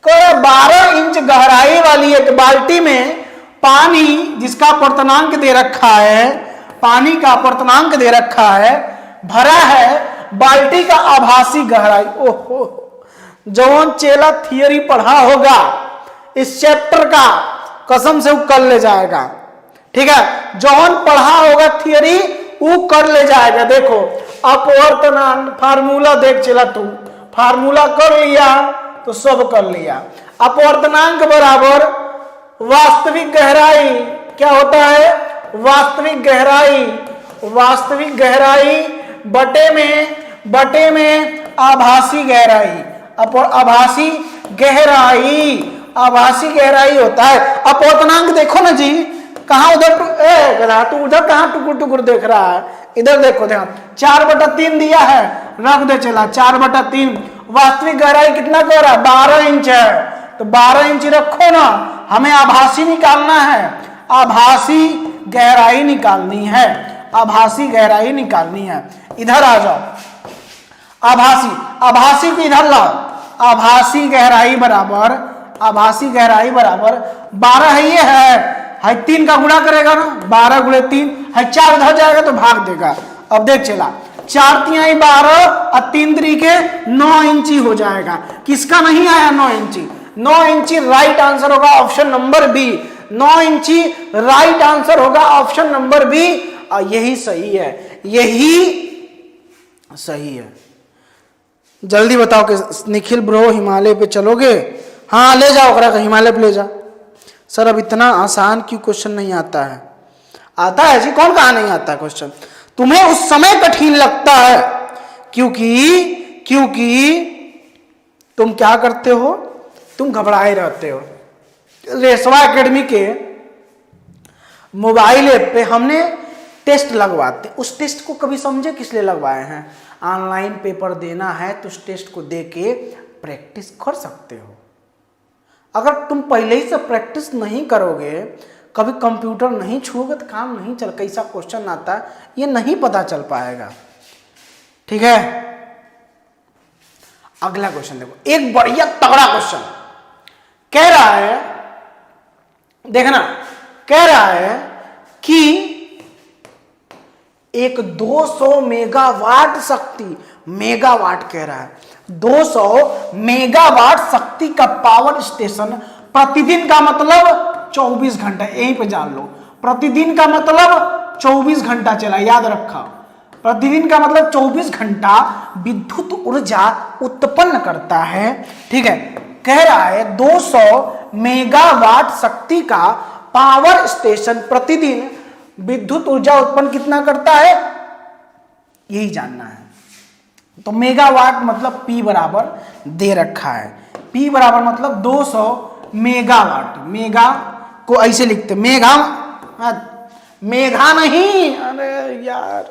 12 इंच गहराई वाली एक बाल्टी में पानी जिसका अपर्तनांक दे रखा है, पानी का अपर्तनांक दे रखा है, भरा है बाल्टी का आभासी गहराई। ओहो, जौन चेला थियरी पढ़ा होगा इस चैप्टर का, कसम से वो कर ले जाएगा। ठीक है, जौन पढ़ा होगा थियरी वो कर ले जाएगा। देखो अपवर्तनांक फार्मूला देख चला, तू फार्मूला कर लिया तो सब कर लिया। अपवर्तनांक बराबर वास्तविक गहराई, क्या होता है, वास्तविक गहराई, वास्तविक गहराई बटे में आभासी गहराई, आभासी गहराई, आभासी गहराई होता है। अपवर्तनांक देखो ना जी, कहां उधर तू उधर कहां टुकुर टुकुर देख रहा है, इधर देखो ध्यान, 4/3 दिया है, रख दे चला 4/3। वास्तविक गहराई कितना कह रहा है, 12 इंच है, तो 12 इंच रखो ना, हमें आभासी निकालना है, आभासी गहराई निकालनी है, आभासी गहराई निकालनी है। इधर आ जाओ, आभासी, आभासी को इधर लाओ, आभासी गहराई बराबर, आभासी गहराई बराबर 12 है, ये है 3 का गुणा करेगा ना, 12 × 3 है, 4 उधर जाएगा तो भाग देगा। अब देख चला, 4 × 12 और 3 × 9 इंची हो जाएगा। किसका नहीं आया 9 इंची, 9 इंची राइट आंसर होगा ऑप्शन नंबर बी, 9 इंची राइट आंसर होगा ऑप्शन नंबर बी, और यही सही है, यही सही है। जल्दी बताओ कि निखिल ब्रो हिमालय पे चलोगे? हाँ ले जाओ, हिमालय पे ले जा। सर अब इतना आसान क्यों क्वेश्चन नहीं आता है? आता है जी, कौन कहा नहीं आता क्वेश्चन, तुम्हें उस समय कठिन लगता है क्योंकि तुम क्या करते हो, तुम घबराए रहते हो। रेशवा एकेडमी के मोबाइल ऐप पे हमने टेस्ट लगवाते, उस टेस्ट को कभी समझे किस लिए लगवाए हैं? ऑनलाइन पेपर देना है तो उस टेस्ट को दे के प्रैक्टिस कर सकते हो। अगर तुम पहले ही से प्रैक्टिस नहीं करोगे, कभी कंप्यूटर नहीं छूओगे तो काम नहीं चल, कैसा क्वेश्चन आता है ये नहीं पता चल पाएगा। ठीक है, अगला क्वेश्चन देखो, एक बढ़िया तगड़ा क्वेश्चन कह रहा है, देखना, कह रहा है कि एक 200 मेगावाट शक्ति, मेगावाट कह रहा है, 200 मेगावाट शक्ति का पावर स्टेशन प्रतिदिन का मतलब 24 घंटा, यहीं पे जान लो, प्रतिदिन का मतलब 24 घंटा चला, याद रखा, प्रतिदिन का मतलब 24 घंटा विद्युत ऊर्जा उत्पन्न करता है। ठीक है, कह रहा है 200 मेगावाट शक्ति का पावर स्टेशन प्रतिदिन विद्युत ऊर्जा उत्पन्न कितना करता है, यही जानना है। तो मेगावाट मतलब P बराबर दे रखा है, P बराबर मतलब 200 मेगावाट, मेगा को ऐसे लिखते, मेघा नहीं, अरे यार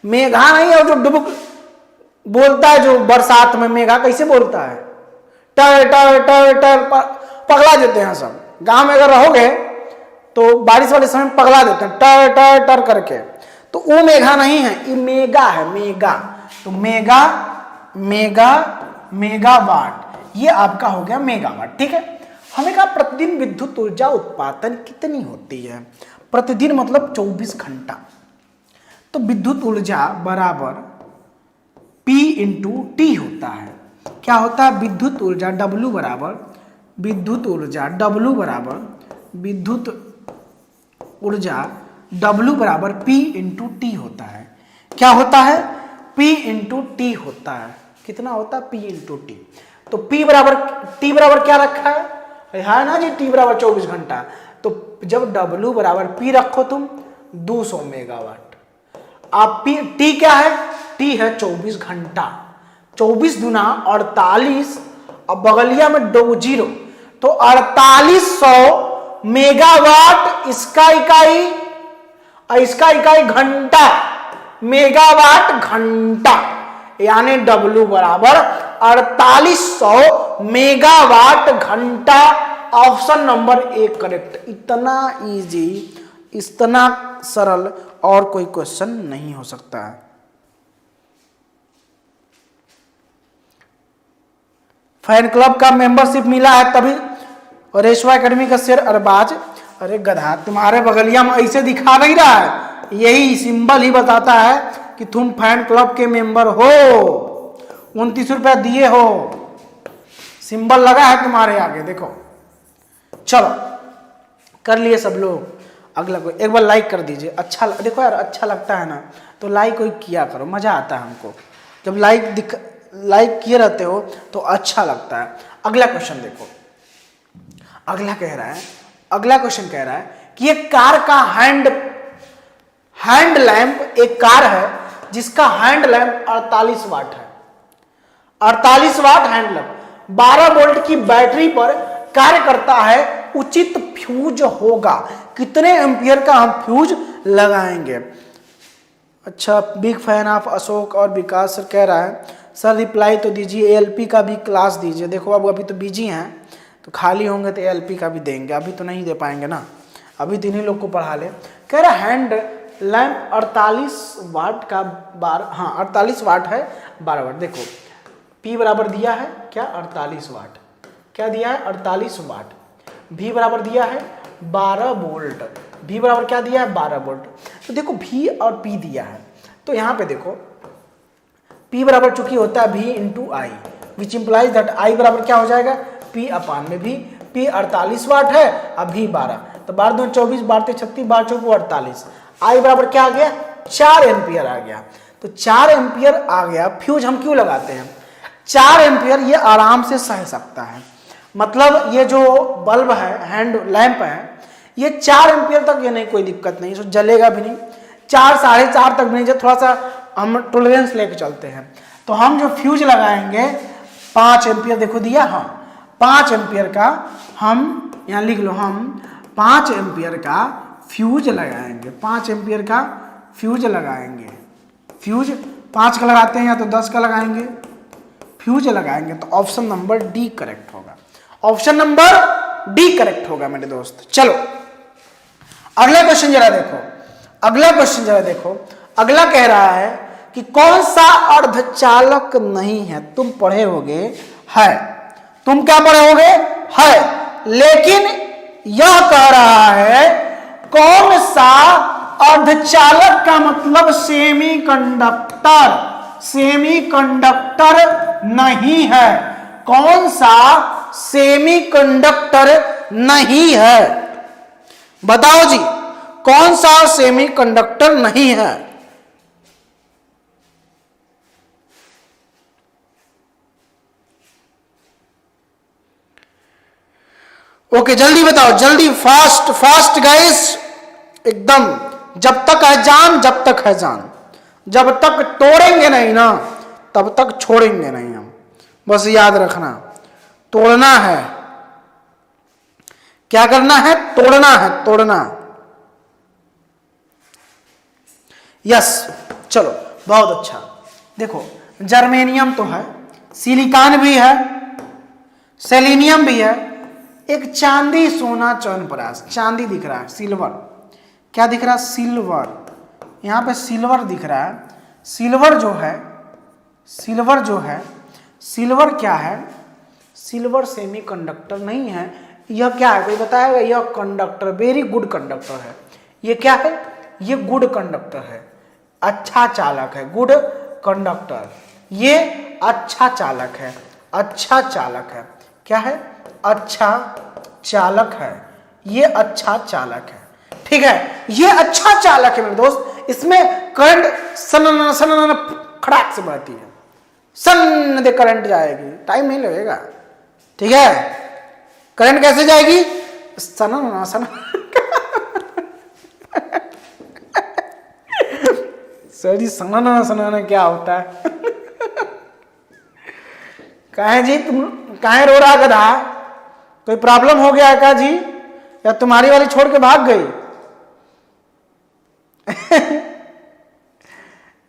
मेघा नहीं, और जो डुबुक बोलता है जो बरसात में, मेघा कैसे बोलता है, टर टर टर टर, पगला देते हैं सब। गांव में अगर रहोगे तो बारिश वाले समय पगला देते हैं टर टर टर करके, तो वो मेघा नहीं है, ये मेगा है, मेगा। तो मेगा मेगा मेगावाट, ये आपका हो गया मेगावाट। ठीक है, हमें कहा प्रतिदिन विद्युत ऊर्जा उत्पादन कितनी होती है, प्रतिदिन मतलब 24 घंटा, तो विद्युत ऊर्जा बराबर P × T होता है। क्या होता है, विद्युत ऊर्जा W बराबर, विद्युत ऊर्जा W बराबर विद्युत ऊर्जा W बराबर P इंटू टी होता है। क्या होता है? P इंटू टी होता है। कितना होता है? P into T. तो P बराबर T बराबर क्या रखा है ना जी, T बराबर 24 घंटा। तो जब W बराबर P रखो तुम 200 मेगावाट। अब T क्या है? T है 24 घंटा। 24 दुना 48, अब बगलिया में 2 जीरो, तो 4800 मेगावाट इसका इकाई, और इसका इकाई घंटा, मेगावाट घंटा, यानी W बराबर 4800 मेगावाट घंटा। Option number 1 correct. इतना इजी, इतना सरल और कोई क्वेश्चन नहीं हो सकता है। फैन क्लब का मेंबरशिप मिला है तभी, और रेशवा एकेडमी का शेयर अरबाज। अरे गधा, तुम्हारे बगलिया में ऐसे दिखा नहीं रहा है, यही सिंबल ही बताता है कि तुम फैन क्लब के मेंबर हो। 29 रुपया दिए हो, सिंबल लगा है तुम्हारे आगे, देखो। चलो कर लिए सब लोग। अगला कोई एक बार लाइक कर दीजिए। अच्छा देखो यार, अच्छा लगता है ना तो लाइक कोई किया करो, मजा आता है हमको जब लाइक किए रहते हो तो अच्छा लगता है। अगला क्वेश्चन देखो, अगला क्वेश्चन कह रहा है कि एक कार का हैंड लैंप, एक कार है जिसका हैंड लैंप 48 वाट है। 48 वाट हैंड लैंप 12 वोल्ट की बैटरी पर कार्य करता है, उचित फ्यूज होगा। कितने एम्पियर का हम फ्यूज लगाएंगे? अच्छा, बिग फैन ऑफ अशोक और विकास सर कह रहा है सर रिप्लाई तो दीजिए, एएलपी का भी क्लास दीजिए। देखो अब अभी तो बिजी हैं, तो खाली होंगे तो एएलपी का भी देंगे, अभी तो नहीं दे पाएंगे ना, अभी तो इन्हीं लोग को पढ़ा ले। कह रहा हैंड लैंप 48 वाट का 48 वाट है, 12 वाट। देखो P बराबर दिया है क्या? 48 वाट। क्या दिया है? 48 वाट। V बराबर दिया है 12 वोल्ट। V बराबर क्या दिया है? 12 वोल्ट। तो देखो V और P दिया है, तो यहाँ पे देखो P बराबर चूंकि होता है V into I, which implies that I बराबर क्या हो जाएगा? P अपान में V। P 48 वाट है, अब V 12, तो 12 दूनी 24, 12 36, 12 चौको 48। I बराबर क्या आ गया? 4 एम्पियर आ गया। तो 4 एम्पियर आ गया। फ्यूज हम क्यों लगाते हैं? 4 एम्पियर ये आराम से सह सकता है, मतलब ये जो बल्ब है, हैंड लैंप है, ये 4 एम्पियर तक ये नहीं, कोई दिक्कत नहीं, सो जलेगा भी नहीं। 4 साढ़े 4 तक नहीं, थोड़ा सा हम टॉलरेंस लेके चलते हैं। तो हम जो फ्यूज लगाएंगे 5 एम्पियर, देखो दिया, हाँ 5 एम्पियर का हम यहाँ लिख लो, हम 5 एम्पियर का फ्यूज लगाएंगे। 5 एम्पियर का फ्यूज लगाएंगे। फ्यूज 5 का लगाते हैं या तो 10 का लगाएंगे, फ्यूज लगाएंगे। तो ऑप्शन नंबर डी करेक्ट होगा। ऑप्शन नंबर डी करेक्ट होगा मेरे दोस्त। चलो अगला क्वेश्चन जरा देखो, अगला क्वेश्चन जरा देखो। अगला कह रहा है कि कौन सा अर्धचालक नहीं है? तुम पढ़े होगे है, तुम क्या पढ़े होगे? है, लेकिन यह कह रहा है कौन सा अर्धचालक का मतलब सेमीकंडक्टर, सेमीकंडक्टर नहीं है। कौन सा सेमीकंडक्टर नहीं है? बताओ जी, कौन सा सेमीकंडक्टर नहीं है? ओके जल्दी बताओ, जल्दी, फास्ट फास्ट गाइस, एकदम। जब तक है जान, जब तक है जान, जब तक तोड़ेंगे नहीं ना तब तक छोड़ेंगे नहीं हम, बस याद रखना। तोड़ना है, क्या करना है? तोड़ना है, तोड़ना। यस, चलो बहुत अच्छा। देखो जर्मेनियम तो है, सिलिकॉन भी है, सेलेनियम भी है, एक चांदी, सोना, च्यवनप्राश। चांदी दिख रहा है, सिल्वर, क्या दिख रहा है? सिल्वर। यहां पे सिल्वर दिख रहा है। सिल्वर जो है, सिल्वर जो है, सिल्वर क्या है? सिल्वर सेमीकंडक्टर नहीं है। यह क्या है? कोई बताएगा? यह कंडक्टर, वेरी गुड कंडक्टर है। ये क्या है? ये गुड कंडक्टर है, अच्छा चालक है, गुड कंडक्टर। ये अच्छा चालक है, अच्छा चालक है। क्या है? अच्छा चालक है, ये अच्छा चालक है। ठीक है, ये अच्छा चालक है मेरे दोस्त, इसमें करंट सन सन खड़ाक से बहती है, सन दे करंट जाएगी, टाइम नहीं लगेगा। ठीक है, करंट कैसे जाएगी, सन सन सर जी सनाना सनाना क्या होता है कहे जी तुम कहे रो रहा गधा, कोई प्रॉब्लम हो गया का जी, या तुम्हारी वाली छोड़ के भाग गई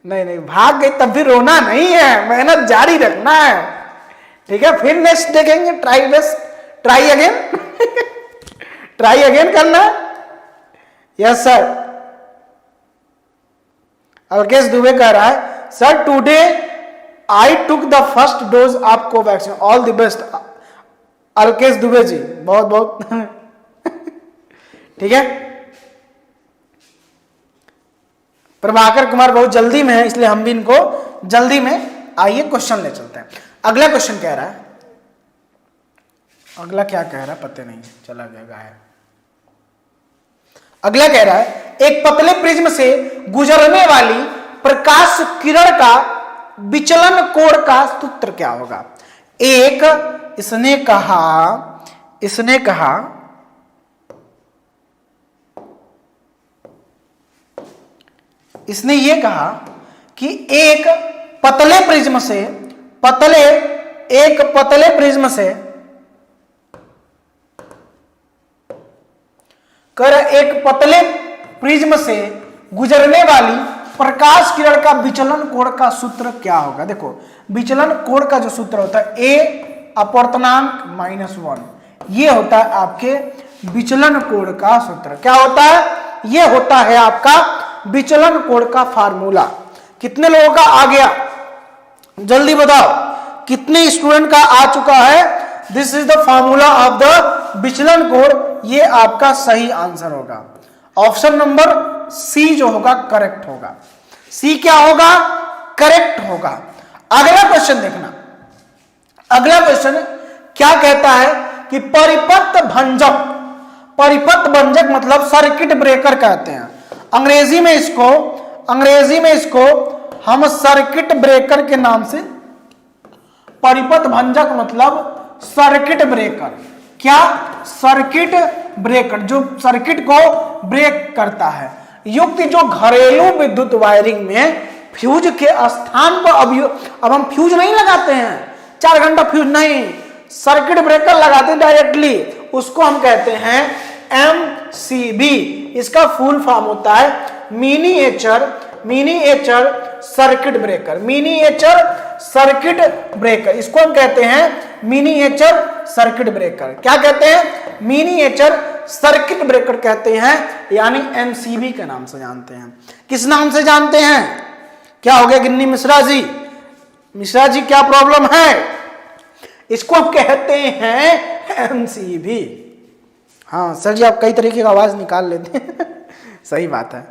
नहीं नहीं भाग गई तब भी रोना नहीं है, मेहनत जारी रखना है। ठीक है, फिर नेक्स्ट देखेंगे, try best, try again try again करना है। यस सर, अलकेश दुबे कह रहा है sir today I took the first dose of Covaxin, all the best Alkesh Dubey ji, बहुत बहुत ठीक है। प्रभाकर कुमार बहुत जल्दी में है, इसलिए हम भी इनको जल्दी में, आइए क्वेश्चन ले चलते हैं। अगला क्वेश्चन कह रहा है, अगला क्या कह रहा है पता नहीं, चला गया गायब। अगला कह रहा है एक पतले प्रिज्म से गुजरने वाली प्रकाश किरण का विचलन कोण का सूत्र क्या होगा। एक इसने कहा इसने ये कहा कि एक पतले प्रिज्म से गुजरने वाली प्रकाश किरण का विचलन कोण का सूत्र क्या होगा। देखो विचलन कोण का जो सूत्र होता है ए अपवर्तनांक -1, ये होता है आपके विचलन कोण का सूत्र। क्या होता है, ये होता है आपका विचलन कोण का फार्मूला। कितने लोगों का आ गया जल्दी बताओ, कितने स्टूडेंट का आ चुका है। This is the formula of the विचलन कोण, ये आपका सही आंसर होगा। ऑप्शन नंबर सी जो होगा करेक्ट होगा। सी क्या होगा, करेक्ट होगा। अगला क्वेश्चन देखना, अगला क्वेश्चन क्या कहता है कि परिपथ भंजक मतलब सर्किट ब्रेकर कहते हैं। अंग्रेजी में इसको हम सर्किट ब्रेकर के नाम से, परिपथ भंजक मतलब सर्किट ब्रेकर। क्या, सर्किट ब्रेकर, जो सर्किट को ब्रेक करता है। युक्ति जो घरेलू विद्युत वायरिंग में फ्यूज के स्थान पर अब हम फ्यूज नहीं लगाते हैं, 4 घंटा फ्यूज नहीं, सर्किट ब्रेकर लगाते हैं डायरेक्टली, उसको हम कहते हैं MCB। इसका फुल फॉर्म होता है miniature circuit breaker, miniature circuit breaker, इसको हम कहते हैं मिनिएचर सर्किट ब्रेकर। क्या कहते हैं, मिनिएचर सर्किट ब्रेकर कहते हैं, यानी MCB के नाम से जानते हैं। किस नाम से जानते हैं, क्या हो गया गिन्नी मिश्रा जी, क्या प्रॉब्लम है, इसको हम कहते हैं MCB। हाँ सर जी, आप कई तरीके का आवाज निकाल लेते हैं सही बात है।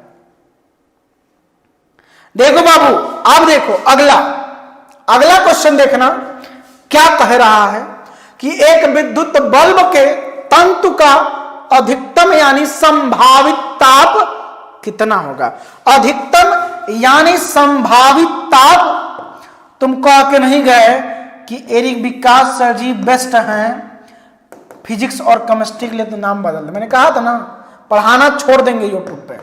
देखो बाबू, आप देखो अगला क्वेश्चन देखना, क्या कह रहा है कि एक विद्युत बल्ब के तंतु का अधिकतम यानी संभावित ताप कितना होगा। अधिकतम यानी संभावित ताप, तुम कह के नहीं गए कि एरिक विकास सर जी बेस्ट हैं फिजिक्स और केमिस्ट्री के लिए, तो नाम बदल दे। मैंने कहा था ना पढ़ाना छोड़ देंगे यूट्यूब पे।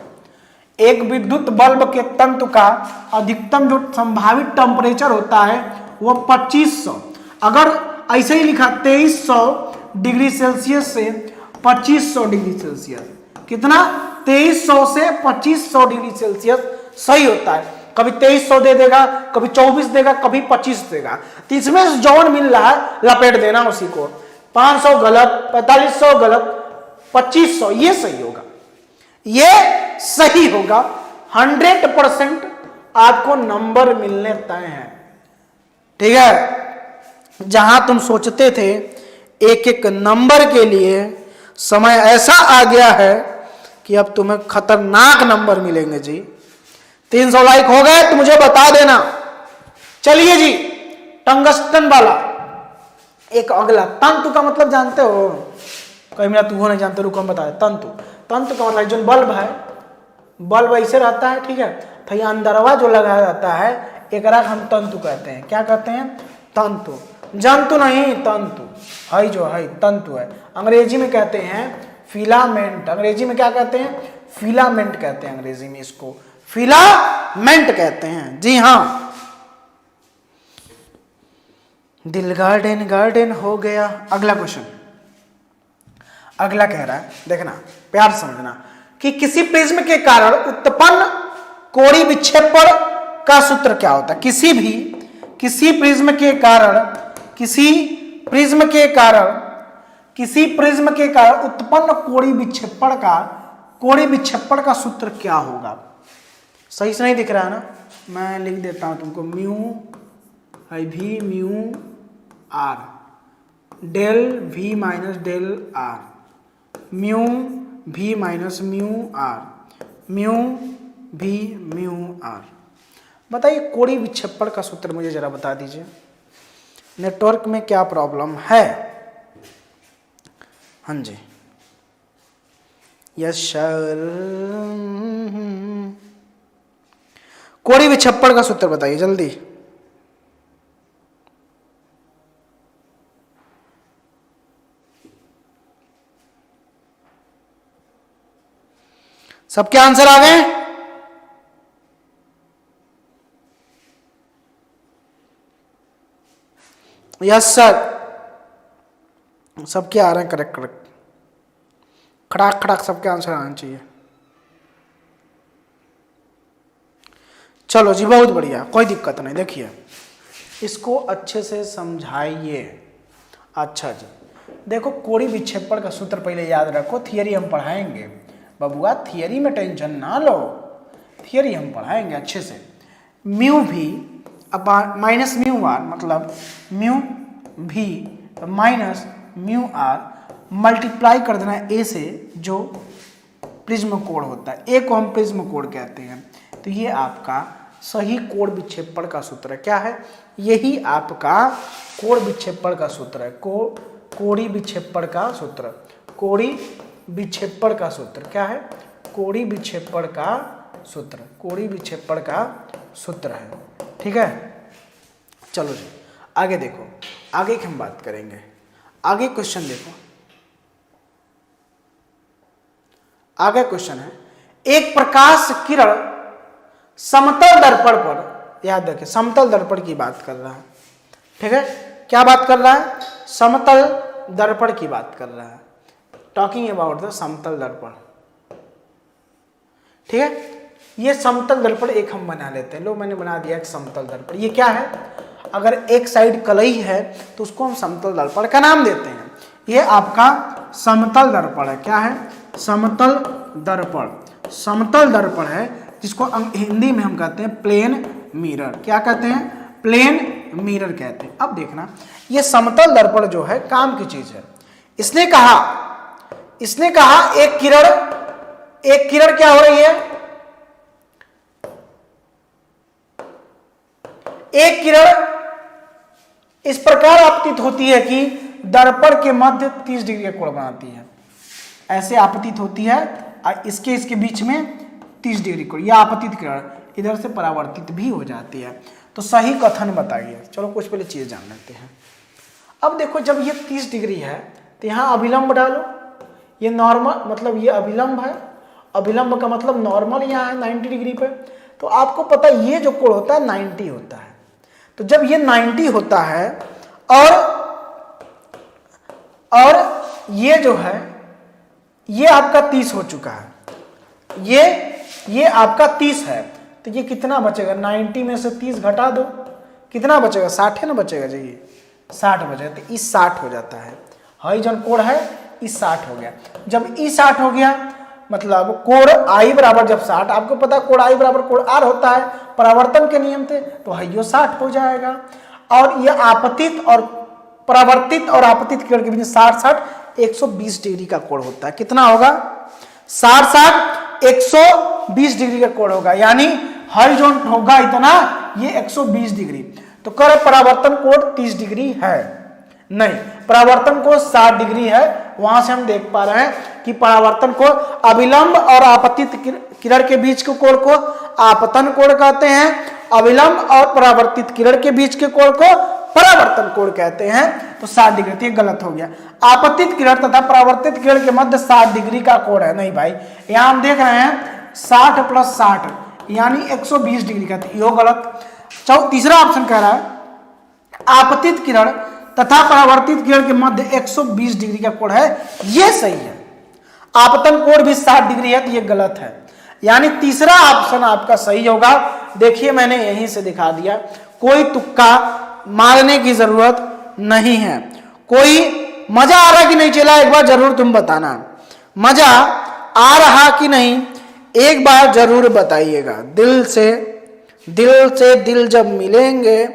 एक विद्युत बल्ब के तंतु का अधिकतम जो संभावित टेम्परेचर होता है वो 2500, अगर ऐसे ही लिखा 2300 डिग्री सेल्सियस से 2500 डिग्री सेल्सियस, कितना 2300 से 2500 डिग्री सेल्सियस सही होता है। कभी 2300 दे देगा, कभी 24 देगा, कभी 25 देगा, तो इसमें जॉन मिल रहा है लपेट देना उसी को। 500 गलत, 4500 गलत, 2500 ये सही होगा, ये सही होगा। 100% आपको नंबर मिलने तय हैं। ठीक है, जहां तुम सोचते थे एक एक नंबर के लिए, समय ऐसा आ गया है कि अब तुम्हें खतरनाक नंबर मिलेंगे जी। 300 लाइक हो गए तो मुझे बता देना। चलिए जी, टंगस्टन वाला एक अगला, तंतु का मतलब जानते हो, कोई मेरा तू नहीं जानते, रुको हम बता दे। तंतु का मतलब जो बल्ब है, बल्ब ऐसे रहता है, ठीक है। तो ये अंदरवा जो लगाया जाता है एकरा हम तंतु कहते हैं। क्या कहते हैं? तंतु। जंतु नहीं, तंतु है, जो है तंतु है। अंग्रेजी में कहते हैं फिलामेंट। अंग्रेजी में क्या कहते हैं? फिलामेंट कहते हैं अंग्रेजी में, इसको फिलामेंट कहते हैं। जी हाँ, दिल गार्डन गार्डन हो गया। अगला क्वेश्चन, अगला कह रहा है, देखना प्यार से समझना कि किसी प्रिज्म के कारण उत्पन्न कोणीय विक्षेपण का सूत्र क्या होता है। किसी प्रिज्म के कारण उत्पन्न कोणीय विक्षेपण का सूत्र क्या होगा। सही से नहीं दिख रहा है ना, मैं लिख देता हूं तुमको। म्यू है v mu r del v minus del r, mu v minus mu r, mu v mu r. बताइए कोणीय विक्षेपण का सूत्र मुझे जरा बता दीजिए। नेटवर्क में क्या प्रॉब्लम है? हाँ जी, यस सर। कोणीय विक्षेपण का सूत्र बताइए जल्दी। सबके आंसर आ गए? यस सर, सबके आ रहे हैं। करेक्ट करेक्ट, खड़ाक खड़ाक सबके आंसर आना चाहिए। चलो जी, बहुत बढ़िया, कोई दिक्कत नहीं। देखिए इसको अच्छे से समझाइए। अच्छा जी, देखो कोणीय विक्षेपण का सूत्र पहले याद रखो, थियरी हम पढ़ाएंगे बबुआ, थियरी में टेंशन ना लो, थियरी हम पढ़ाएंगे अच्छे से। म्यू भी माइनस म्यू आर, मतलब म्यू भी माइनस म्यू आर मल्टीप्लाई कर देना ए से, जो प्रिज्म कोण होता है। ए को हम प्रिज्म कोण कहते हैं। तो ये आपका सही कोण विक्षेपण का सूत्र है। क्या है? यही आपका कोण विक्षेपण का सूत्र है। कोणीय विक्षेपण का सूत्र, कोणीय विक्षेपण का सूत्र क्या है? कोणीय विक्षेपण का सूत्र, कोणीय विक्षेपण का सूत्र है। ठीक है, चलो जी आगे देखो, आगे की हम बात करेंगे। आगे क्वेश्चन देखो, आगे क्वेश्चन है, एक प्रकाश किरण समतल दर्पण पर, याद रखें समतल दर्पण की बात कर रहा है। ठीक है, क्या बात कर रहा है? समतल दर्पण की बात कर रहा है। टॉकिंग अबाउट द समतल दर्पण। ठीक है, ये समतल दर्पण एक हम बना लेते हैं। लो मैंने बना दिया एक समतल दर्पण। ये क्या है? अगर एक साइड कलई है तो उसको हम समतल दर्पण का नाम देते हैं। ये आपका समतल दर्पण है। क्या है? समतल दर्पण। समतल दर्पण है जिसको हिंदी में हम कहते हैं प्लेन मिरर। क्या कहते हैं? प्लेन मिरर कहते हैं। अब देखना, ये समतल दर्पण जो है काम की चीज है। इसने कहा एक किरण क्या हो रही है? एक किरण इस प्रकार आपतित होती है कि दर्पण के मध्य 30 डिग्री का कोण बनाती है। ऐसे आपतित होती है और इसके बीच में 30 डिग्री कोण। यह आपतित किरण इधर से परावर्तित भी हो जाती है। तो सही कथन बताइए। चलो कुछ पहले चीज जान लेते हैं। अब देखो, जब ये 30 डिग्री है तो यहां अभिलंब डालो। ये नॉर्मल, मतलब ये अभिलंब है। अभिलंब का मतलब नॉर्मल यहाँ है 90 डिग्री पे। तो आपको पता है ये जो कोण होता है 90 होता है। तो जब ये 90 होता है और ये जो है ये आपका 30 हो चुका है। ये आपका 30 है, तो ये कितना बचेगा? 90 में से 30 घटा दो, कितना बचेगा? 60 है ना बचेगा जी, 60 बचेगा। तो इस 60 हो जाता है। हाई जन कोण है इस 60 हो गया। जब ई 60 हो गया मतलब कोण आई बराबर जब 60, आपको पता कोण आई बराबर कोण आर होता है परावर्तन के नियम से, तो हाइयो 60 हो जाएगा। और यह आपतित और परावर्तित और आपतित किरण के बीच 60-60 120 डिग्री का कोण होता है। कितना होगा? 60-60 120 डिग्री का कोण होगा। यानी हॉरिजॉन्टल होगा इतना, ये 120 डिग्री। तो कर परावर्तन कोण 30 डिग्री है? नहीं, परावर्तन कोण 60 डिग्री है। वहां से हम देख पा रहे हैं कि परावर्तन कोण, अविलंब और आपतित किरण के बीच के कोण को आपतन कोण कहते हैं, अविलंब और परावर्तित किरण के बीच के कोण को परावर्तन कोण कहते हैं। तो 60 डिग्री, तो ये गलत हो गया। आपतित किरण तथा परावर्तित किरण के मध्य 60 डिग्री का कोण है, नहीं भाई, यहां हम देख रहे हैं 60 + 60 यानी 120 डिग्री का, यो गलत। तीसरा ऑप्शन कह रहा है आपतित किरण तथा परावर्तित किरण के मध्य 120 डिग्री का कोण है, ये सही है। आपतन कोण भी 60 डिग्री है, तो ये गलत है, यानी तीसरा ऑप्शन आपका सही होगा। देखिए मैंने यहीं से दिखा दिया, कोई तुक्का मारने की जरूरत नहीं है। कोई मजा आ रहा कि नहीं चला, एक बार जरूर तुम बताना, मजा आ रहा कि नहीं एक बार जरूर बताइएगा। दिल से दिल जब मिलेंगे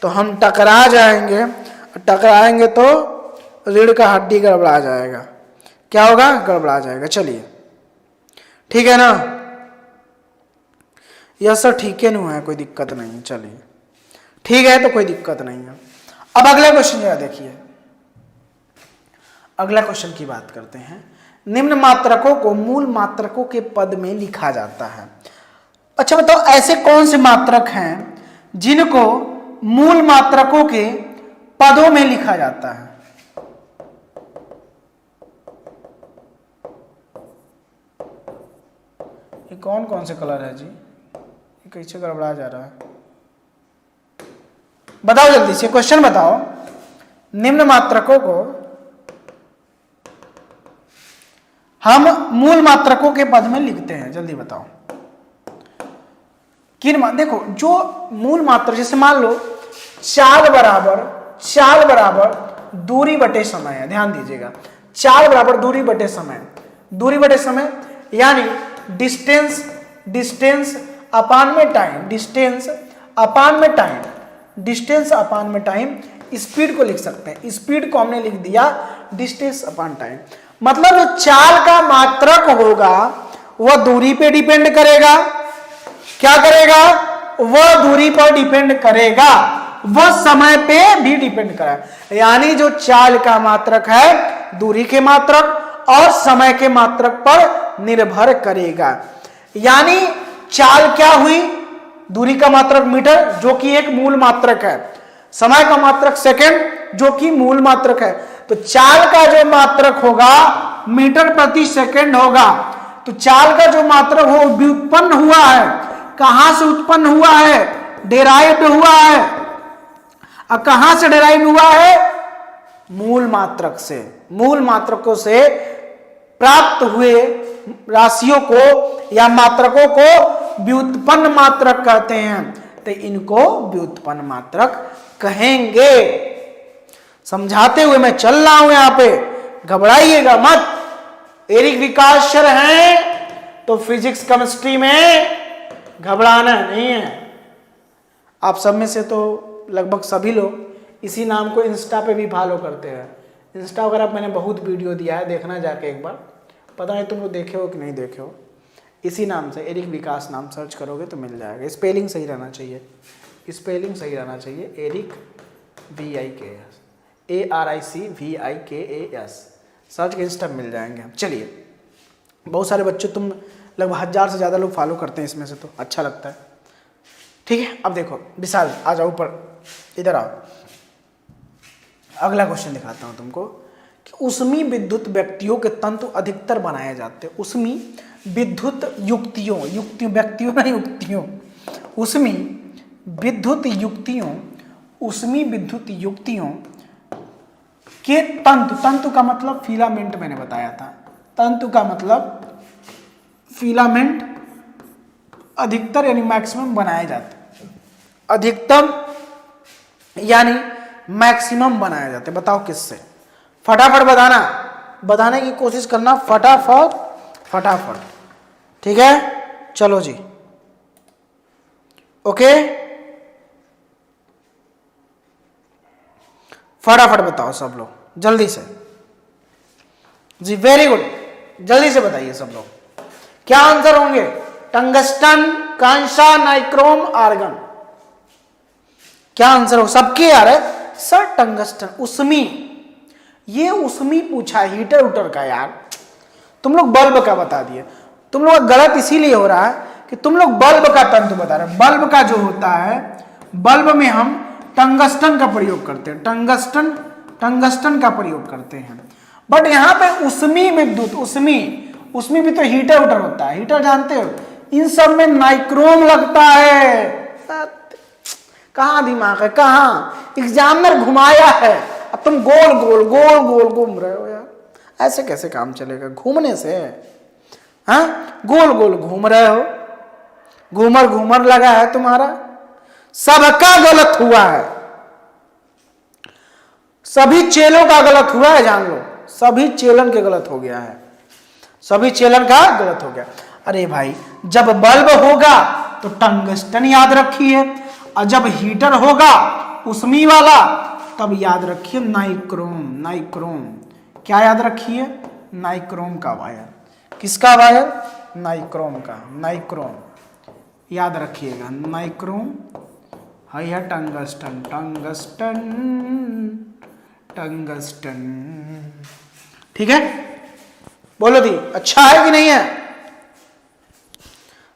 तो हम टकरा जाएंगे, टकराएंगे तो रीढ़ का हड्डी गड़बड़ा जाएगा। क्या होगा? गड़बड़ा जाएगा। चलिए ठीक है ना, यह सर ठीक है नहीं है, कोई दिक्कत नहीं। चलिए ठीक है, तो कोई दिक्कत नहीं है। अब अगला क्वेश्चन जरा देखिए, अगला क्वेश्चन की बात करते हैं। निम्न मात्रकों को मूल मात्रकों के पद में लिखा जाता है। अच्छा बताओ, ऐसे कौन से मात्रक हैं जिनको मूल मात्रकों के पदों में लिखा जाता है? ये कौन कौन से कलर है जी, ये कैसे गड़बड़ा जा रहा है, बताओ जल्दी से, क्वेश्चन बताओ। निम्न मात्रकों को हम मूल मात्रकों के पद में लिखते हैं, जल्दी बताओ। देखो जो मूल मात्र, जैसे मान लो चाल बराबर दूरी बटे समय है, ध्यान दीजिएगा, चाल बराबर दूरी बटे समय यानी डिस्टेंस अपान में टाइम, स्पीड को लिख सकते हैं। स्पीड को हमने लिख दिया डिस्टेंस अपान टाइम। मतलब जो चाल का मात्रक होगा वह दूरी पे डिपेंड करेगा। क्या करेगा? वह दूरी पर डिपेंड करेगा, वह समय पे भी डिपेंड करेगा। यानी जो चाल का मात्रक है दूरी के मात्रक और समय के मात्रक पर निर्भर करेगा। यानी चाल क्या हुई? दूरी का मात्रक मीटर, जो कि एक मूल मात्रक है, समय का मात्रक सेकंड, जो कि मूल मात्रक है। तो चाल का जो मात्रक होगा मीटर प्रति सेकंड होगा। तो चाल का जो मात्रक हो व्युत्पन्न हुआ है, कहां से उत्पन्न हुआ है? डेराइव्ड हुआ है। अब कहां से डेराइव हुआ है? मूल मात्रक से। मूल मात्रकों से प्राप्त हुए राशियों को या मात्रकों को व्युत्पन्न मात्रक कहते हैं, तो इनको व्युत्पन्न मात्रक कहेंगे। समझाते हुए मैं चल रहा हूं यहां पे, घबराइएगा मत। एरिक विकास सर हैं तो फिजिक्स केमिस्ट्री में घबराना नहीं है। आप सब में से तो लगभग सभी लोग इसी नाम को इंस्टा पे भी फॉलो करते हैं। इंस्टा वगैरह मैंने बहुत वीडियो दिया है, देखना जाके एक बार, पता नहीं तुम लोग देखे हो कि नहीं देखे हो। इसी नाम से एरिक विकास नाम सर्च करोगे तो मिल जाएगा। स्पेलिंग सही रहना चाहिए, स्पेलिंग सही रहना चाहिए। एरिक VIKS ARICVIKAS सर्च के इंस्टा मिल जाएंगे हम। चलिए, बहुत सारे बच्चे, तुम लगभग 1000 से ज़्यादा लोग फॉलो करते हैं इसमें से, तो अच्छा लगता है। ठीक है, अब देखो विशाल आ जाओ ऊपर, इधर आओ। अगला क्वेश्चन दिखाता हूं तुमको कि उष्मी विद्युत व्यक्तियों के तंतु अधिकतर बनाए जाते हैं। उष्मी विद्युत युक्तियों व्यक्तियों नहीं युक्तियों, उष्मी विद्युत युक्तियों के तंतु का मतलब फिलामेंट मैंने बताया था। तंतु का मतलब फिलामेंट अधिकतर यानी मैक्सिमम बनाए जाते हैं। अधिकतम यानी मैक्सिमम बनाए जाते हैं। बताओ किससे? फटाफट बताने की कोशिश करना, फटाफट। ठीक है, चलो जी, ओके, फटाफट बताओ सब लोग जल्दी से जी। वेरी गुड, जल्दी से बताइए सब लोग, क्या आंसर होंगे? टंगस्टन, कांसा, नाइक्रोम, आर्गन। क्या आंसर हो सबके? यार सर टंगस्टन, उष्मी, ये उष्मी पूछा हीटर उटर का यार, तुम लोग बल्ब का बता दिए। तुम लोग गलत इसीलिए हो रहा है कि तुम लोग बल्ब का तंत्र बता रहे हैं। बल्ब का जो होता है, बल्ब में हम टंगस्टन का प्रयोग करते हैं, टंगस्टन का प्रयोग करते हैं। बट यहां पे उष्मी विद्युत, उष्मी भी तो हीटर उटर होता है, हीटर जानते हो, इन सब में नाइक्रोम लगता है। कहां दिमाग है, कहां एग्जामिनर घुमाया है, अब तुम गोल गोल गोल गोल घूम रहे हो यार, ऐसे कैसे काम चलेगा घूमने से? हाँ, गोल गोल घूम रहे हो, घूमर घूमर लगा है तुम्हारा, सबका गलत हुआ है, सभी चेलों का गलत हुआ है, जान लो, सभी चेलन के गलत हो गया है, सभी चेलन का गलत हो गया। अरे भाई, जब बल्ब होगा तो टंगस्टन याद रखिए, और जब हीटर होगा उष्मी वाला तब याद रखिए नाइक्रोम। नाइक्रोम क्या याद रखिए? नाइक्रोम का वायर। किसका वायर? नाइक्रोम का। नाइक्रोम याद रखिएगा, नाइक्रोम है या टंगस्टन, टंगस्टन टंगस्टन। ठीक है, बोलो दी, अच्छा है कि नहीं है?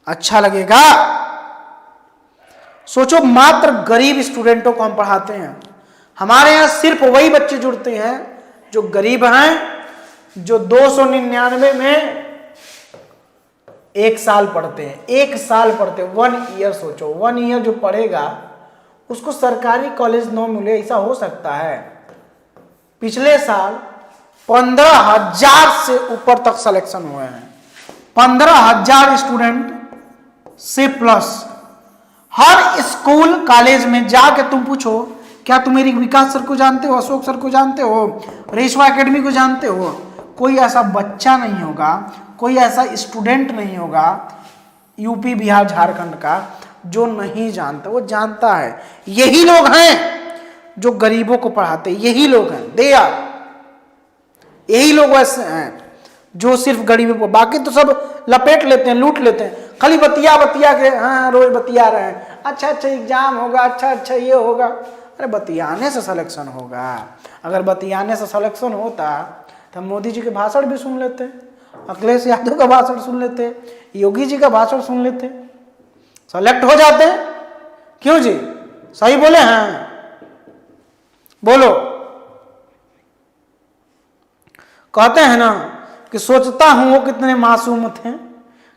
अच्छा लगेगा? सोचो, मात्र गरीब स्टूडेंटों को हम पढ़ाते हैं, हमारे यहां सिर्फ वही बच्चे जुड़ते हैं जो गरीब हैं, जो 299 में 1 साल पढ़ते हैं, 1 साल पढ़ते हैं, 1 ईयर। सोचो 1 ईयर जो पढ़ेगा उसको सरकारी कॉलेज न मिले, ऐसा हो सकता है? पिछले साल 15,000 से ऊपर तक सिलेक्शन हुए हैं, 15,000 स्टूडेंट से प्लस। हर स्कूल कॉलेज में जाके तुम पूछो, क्या तुम मेरी विकास सर को जानते हो, अशोक सर को जानते हो, रेशवा एकेडमी को जानते हो? कोई ऐसा बच्चा नहीं होगा, कोई ऐसा स्टूडेंट नहीं होगा यूपी बिहार झारखंड का जो नहीं जानता, वो जानता है। यही लोग हैं जो गरीबों को पढ़ाते, यही लोग हैं, दे यार, यही लोग ऐसे हैं जो सिर्फ गरीबों को, बाकी तो सब लपेट लेते हैं, लूट लेते हैं, खाली बतिया बतिया के, हाँ रोज बतिया रहे हैं, अच्छा अच्छा एग्जाम होगा, अच्छा अच्छा ये होगा। अरे बतियाने से सिलेक्शन होगा? अगर बतियाने से सिलेक्शन होता तो मोदी जी के भाषण भी सुन लेते, अखिलेश यादव का भाषण सुन लेते, योगी जी का भाषण सुन लेते, सेलेक्ट हो जाते। क्यों जी, सही बोले हैं? बोलो। कहते हैं ना कि सोचता हूं वो कितने मासूम थे,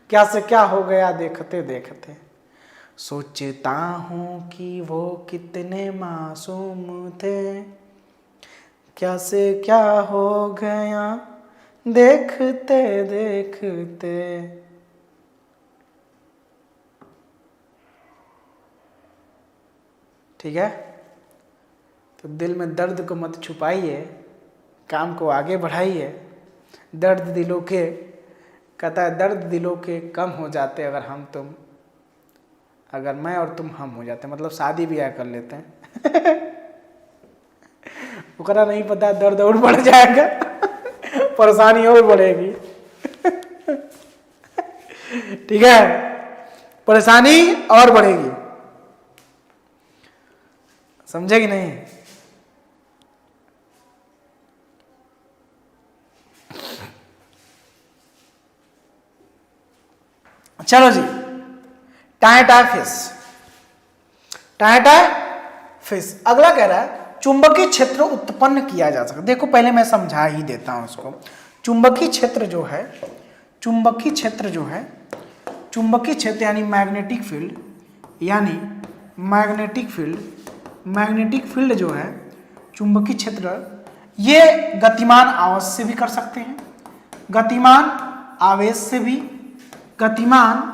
क्या से क्या हो गया देखते देखते। सोचता हूं कि वो कितने मासूम थे, क्या से क्या हो गया देखते देखते। ठीक है, तो दिल में दर्द को मत छुपाइए, काम को आगे बढ़ाइए। दर्द दिलों के, कहता है दर्द दिलों के कम हो जाते अगर हम तुम, अगर मैं और तुम हम हो जाते, मतलब शादी ब्याह कर लेते हैं। उकरा नहीं पता, दर्द और बढ़ जाएगा, परेशानी और बढ़ेगी। ठीक है, परेशानी और बढ़ेगी, समझे कि नहीं? चलो जी, टाटा फिश, टाटा फिश। अगला कह रहा है चुंबकीय क्षेत्र उत्पन्न किया जा सकता है। देखो पहले मैं समझा ही देता हूं इसको। चुंबकीय क्षेत्र जो है, चुंबकीय क्षेत्र जो है, चुंबकीय क्षेत्र यानी मैग्नेटिक फील्ड, यानी मैग्नेटिक फील्ड, मैग्नेटिक फील्ड जो है, चुंबकीय क्षेत्र, ये गतिमान आवेश से भी कर सकते हैं, गतिमान आवेश से भी, गतिमान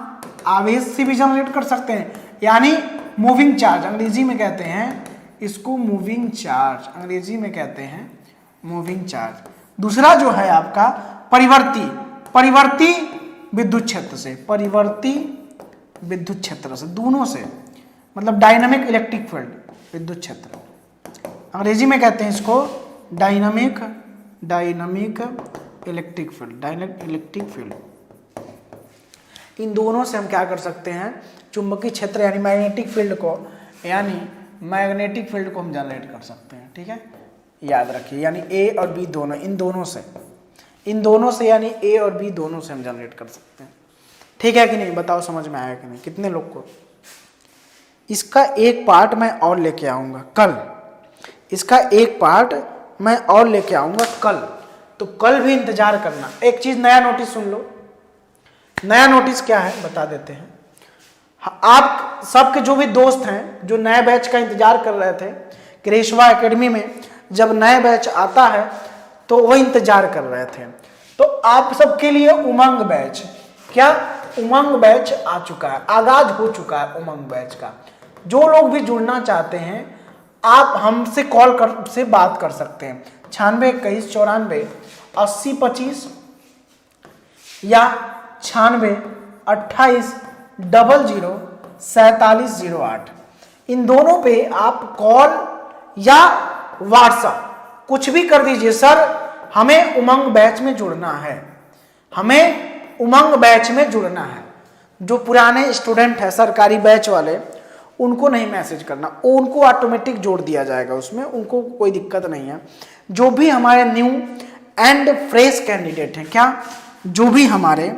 आवेश से भी जनरेट कर सकते हैं, यानी मूविंग चार्ज, अंग्रेजी में कहते हैं इसको मूविंग चार्ज, अंग्रेजी में कहते हैं मूविंग चार्ज। दूसरा जो है आपका परिवर्ती, परिवर्ती विद्युत क्षेत्र से, परिवर्ती विद्युत क्षेत्र से, दोनों से, मतलब डायनामिक इलेक्ट्रिक फील्ड विद्युत क्षेत्र, अंग्रेजी में कहते हैं इसको dynamic, dynamic electric field, dynamic electric field. इन दोनों से हम क्या कर सकते हैं, चुंबकीय क्षेत्र यानी मैग्नेटिक फील्ड को, यानी मैग्नेटिक फील्ड को हम जनरेट कर सकते हैं। ठीक है, याद रखिए, यानी ए और बी दोनों, इन दोनों से, इन दोनों से यानी ए और बी दोनों से हम जनरेट कर सकते हैं। ठीक है कि नहीं, बताओ समझ में आया कि नहीं, कितने लोग को। इसका एक पार्ट मैं और लेके आऊंगा कल, इसका एक पार्ट मैं और लेके आऊंगा कल, तो कल भी इंतजार करना। एक चीज नया नोटिस सुन लो, नया नोटिस क्या है बता देते हैं। आप सबके जो भी दोस्त हैं जो नए बैच का इंतजार कर रहे थे कि रेशवा एकेडमी में जब नए बैच आता है तो वो इंतजार कर रहे थे, तो आप सबके लिए उमंग बैच, क्या उमंग बैच आ चुका है, आगाज हो चुका है उमंग बैच का। जो लोग भी जुड़ना चाहते हैं आप हमसे कॉल कर से बात कर सकते हैं 9621948025 या 9628004708। इन दोनों पे आप कॉल या व्हाट्सएप कुछ भी कर दीजिए, सर हमें उमंग बैच में जुड़ना है, हमें उमंग बैच में जुड़ना है। जो पुराने स्टूडेंट है सरकारी बैच वाले उनको नहीं मैसेज करना, उनको ऑटोमेटिक जोड़ दिया जाएगा उसमें, उनको कोई दिक्कत नहीं है। जो भी हमारे न्यू एंड फ्रेश कैंडिडेट हैं, क्या जो भी हमारे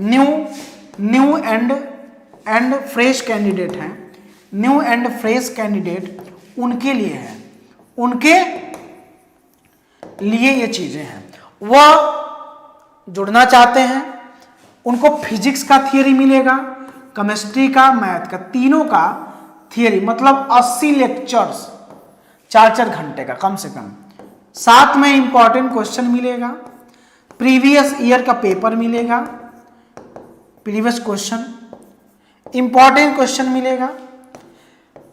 न्यू एंड फ्रेश कैंडिडेट हैं, न्यू एंड फ्रेश कैंडिडेट उनके लिए है, उनके लिए ये चीजें हैं। वह जुड़ना चाहते हैं, उनको फिजिक्स का थियरी मिलेगा, केमिस्ट्री का, मैथ का, तीनों का थियरी, मतलब 80 लेक्चर्स 4-4 घंटे का कम से कम। साथ में इंपॉर्टेंट क्वेश्चन मिलेगा, प्रीवियस ईयर का पेपर मिलेगा, प्रीवियस क्वेश्चन, इंपॉर्टेंट क्वेश्चन मिलेगा,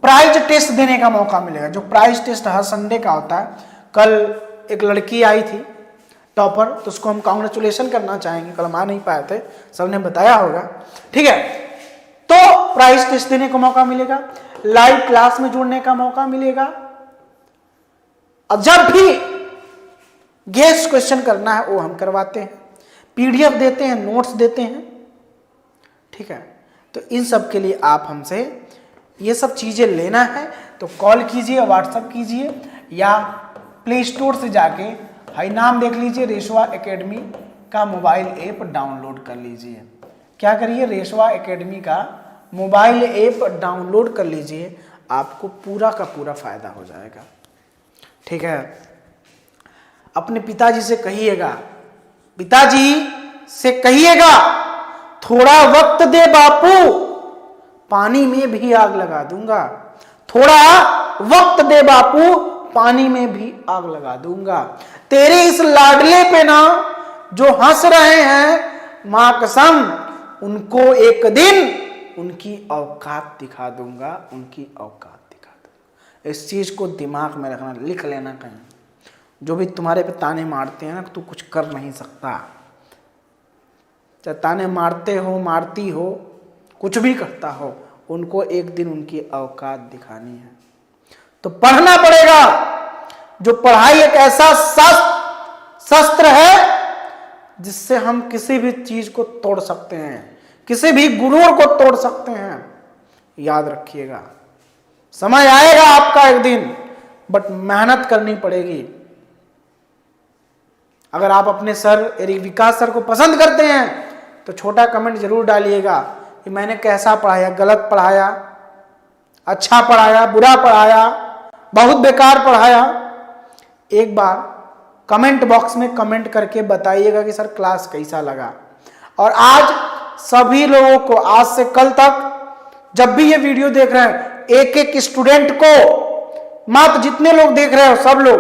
प्राइज टेस्ट देने का मौका मिलेगा। जो प्राइज टेस्ट हर संडे का होता है, कल एक लड़की आई थी टॉपर, तो उसको हम कांग्रेचुलेशन करना चाहेंगे, कल हम आ नहीं पाए थे, सर ने बताया होगा, ठीक है। तो प्राइज टेस्ट देने का मौका मिलेगा, लाइव क्लास में जुड़ने का मौका मिलेगा, और जब भी गेस्ट क्वेश्चन करना है वो हम करवाते हैं, पीडीएफ देते हैं, नोट्स देते हैं, ठीक है। तो इन सब के लिए आप हमसे ये सब चीजें लेना है तो कॉल कीजिए, व्हाट्सएप कीजिए, या प्ले स्टोर से जाके हाई नाम देख लीजिए, रेशवा एकेडमी का मोबाइल ऐप डाउनलोड कर लीजिए। क्या करिए, रेशवा एकेडमी का मोबाइल ऐप डाउनलोड कर लीजिए, आपको पूरा का पूरा फायदा हो जाएगा, ठीक है। अपने पिताजी से कहिएगा, पिताजी से कहिएगा थोड़ा वक्त दे बापू, पानी में भी आग लगा दूंगा, थोड़ा वक्त दे बापू, पानी में भी आग लगा दूंगा। तेरे इस लाडले पे ना जो हंस रहे हैं, मां कसम उनको एक दिन उनकी औकात दिखा दूंगा, उनकी औकात दिखा दूंगा। इस चीज को दिमाग में रखना, लिख लेना कहीं। जो भी तुम्हारे पे ताने मारते हैं ना, तू कुछ कर नहीं सकता, चाहे ताने मारते हो, मारती हो, कुछ भी करता हो, उनको एक दिन उनकी औकात दिखानी है। तो पढ़ना पड़ेगा। जो पढ़ाई एक ऐसा शस्त्र है जिससे हम किसी भी चीज को तोड़ सकते हैं, किसी भी गुरूर को तोड़ सकते हैं। याद रखिएगा, समय आएगा आपका एक दिन, बट मेहनत करनी पड़ेगी। अगर आप अपने सर विकास सर को पसंद करते हैं तो छोटा कमेंट जरूर डालिएगा कि मैंने कैसा पढ़ाया, गलत पढ़ाया, अच्छा पढ़ाया, बुरा पढ़ाया, बहुत बेकार पढ़ाया। एक बार कमेंट बॉक्स में कमेंट करके बताइएगा कि सर क्लास कैसा लगा। और आज सभी लोगों को, आज से कल तक जब भी ये वीडियो देख रहे हैं, एक एक स्टूडेंट को, मात्र जितने लोग देख रहे हो सब लोग,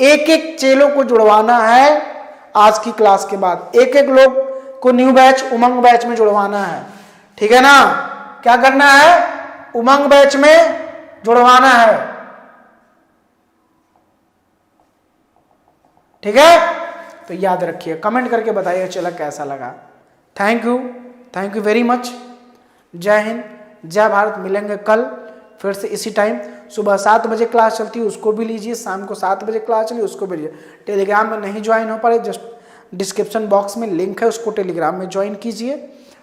एक एक चेलों को जुड़वाना है। आज की क्लास के बाद एक एक लोग को न्यू बैच, उमंग बैच में जुड़वाना है, ठीक है ना। क्या करना है, उमंग बैच में जुड़वाना है, ठीक है। तो याद रखिए, कमेंट करके बताइए चला कैसा लगा। Thank you very much. जय हिंद, जय भारत। मिलेंगे कल फिर से इसी टाइम। सुबह 7 बजे क्लास चलती है, उसको भी लीजिए। शाम को 7 बजे क्लास चली, उसको भी लीजिए। टेलीग्राम में नहीं ज्वाइन हो पा रहे, जस्ट डिस्क्रिप्शन बॉक्स में लिंक है, उसको टेलीग्राम में ज्वाइन कीजिए,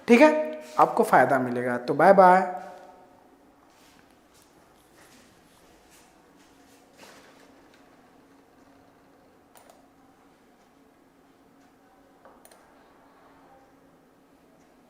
ठीक है। आपको फायदा मिलेगा। तो बाय बाय।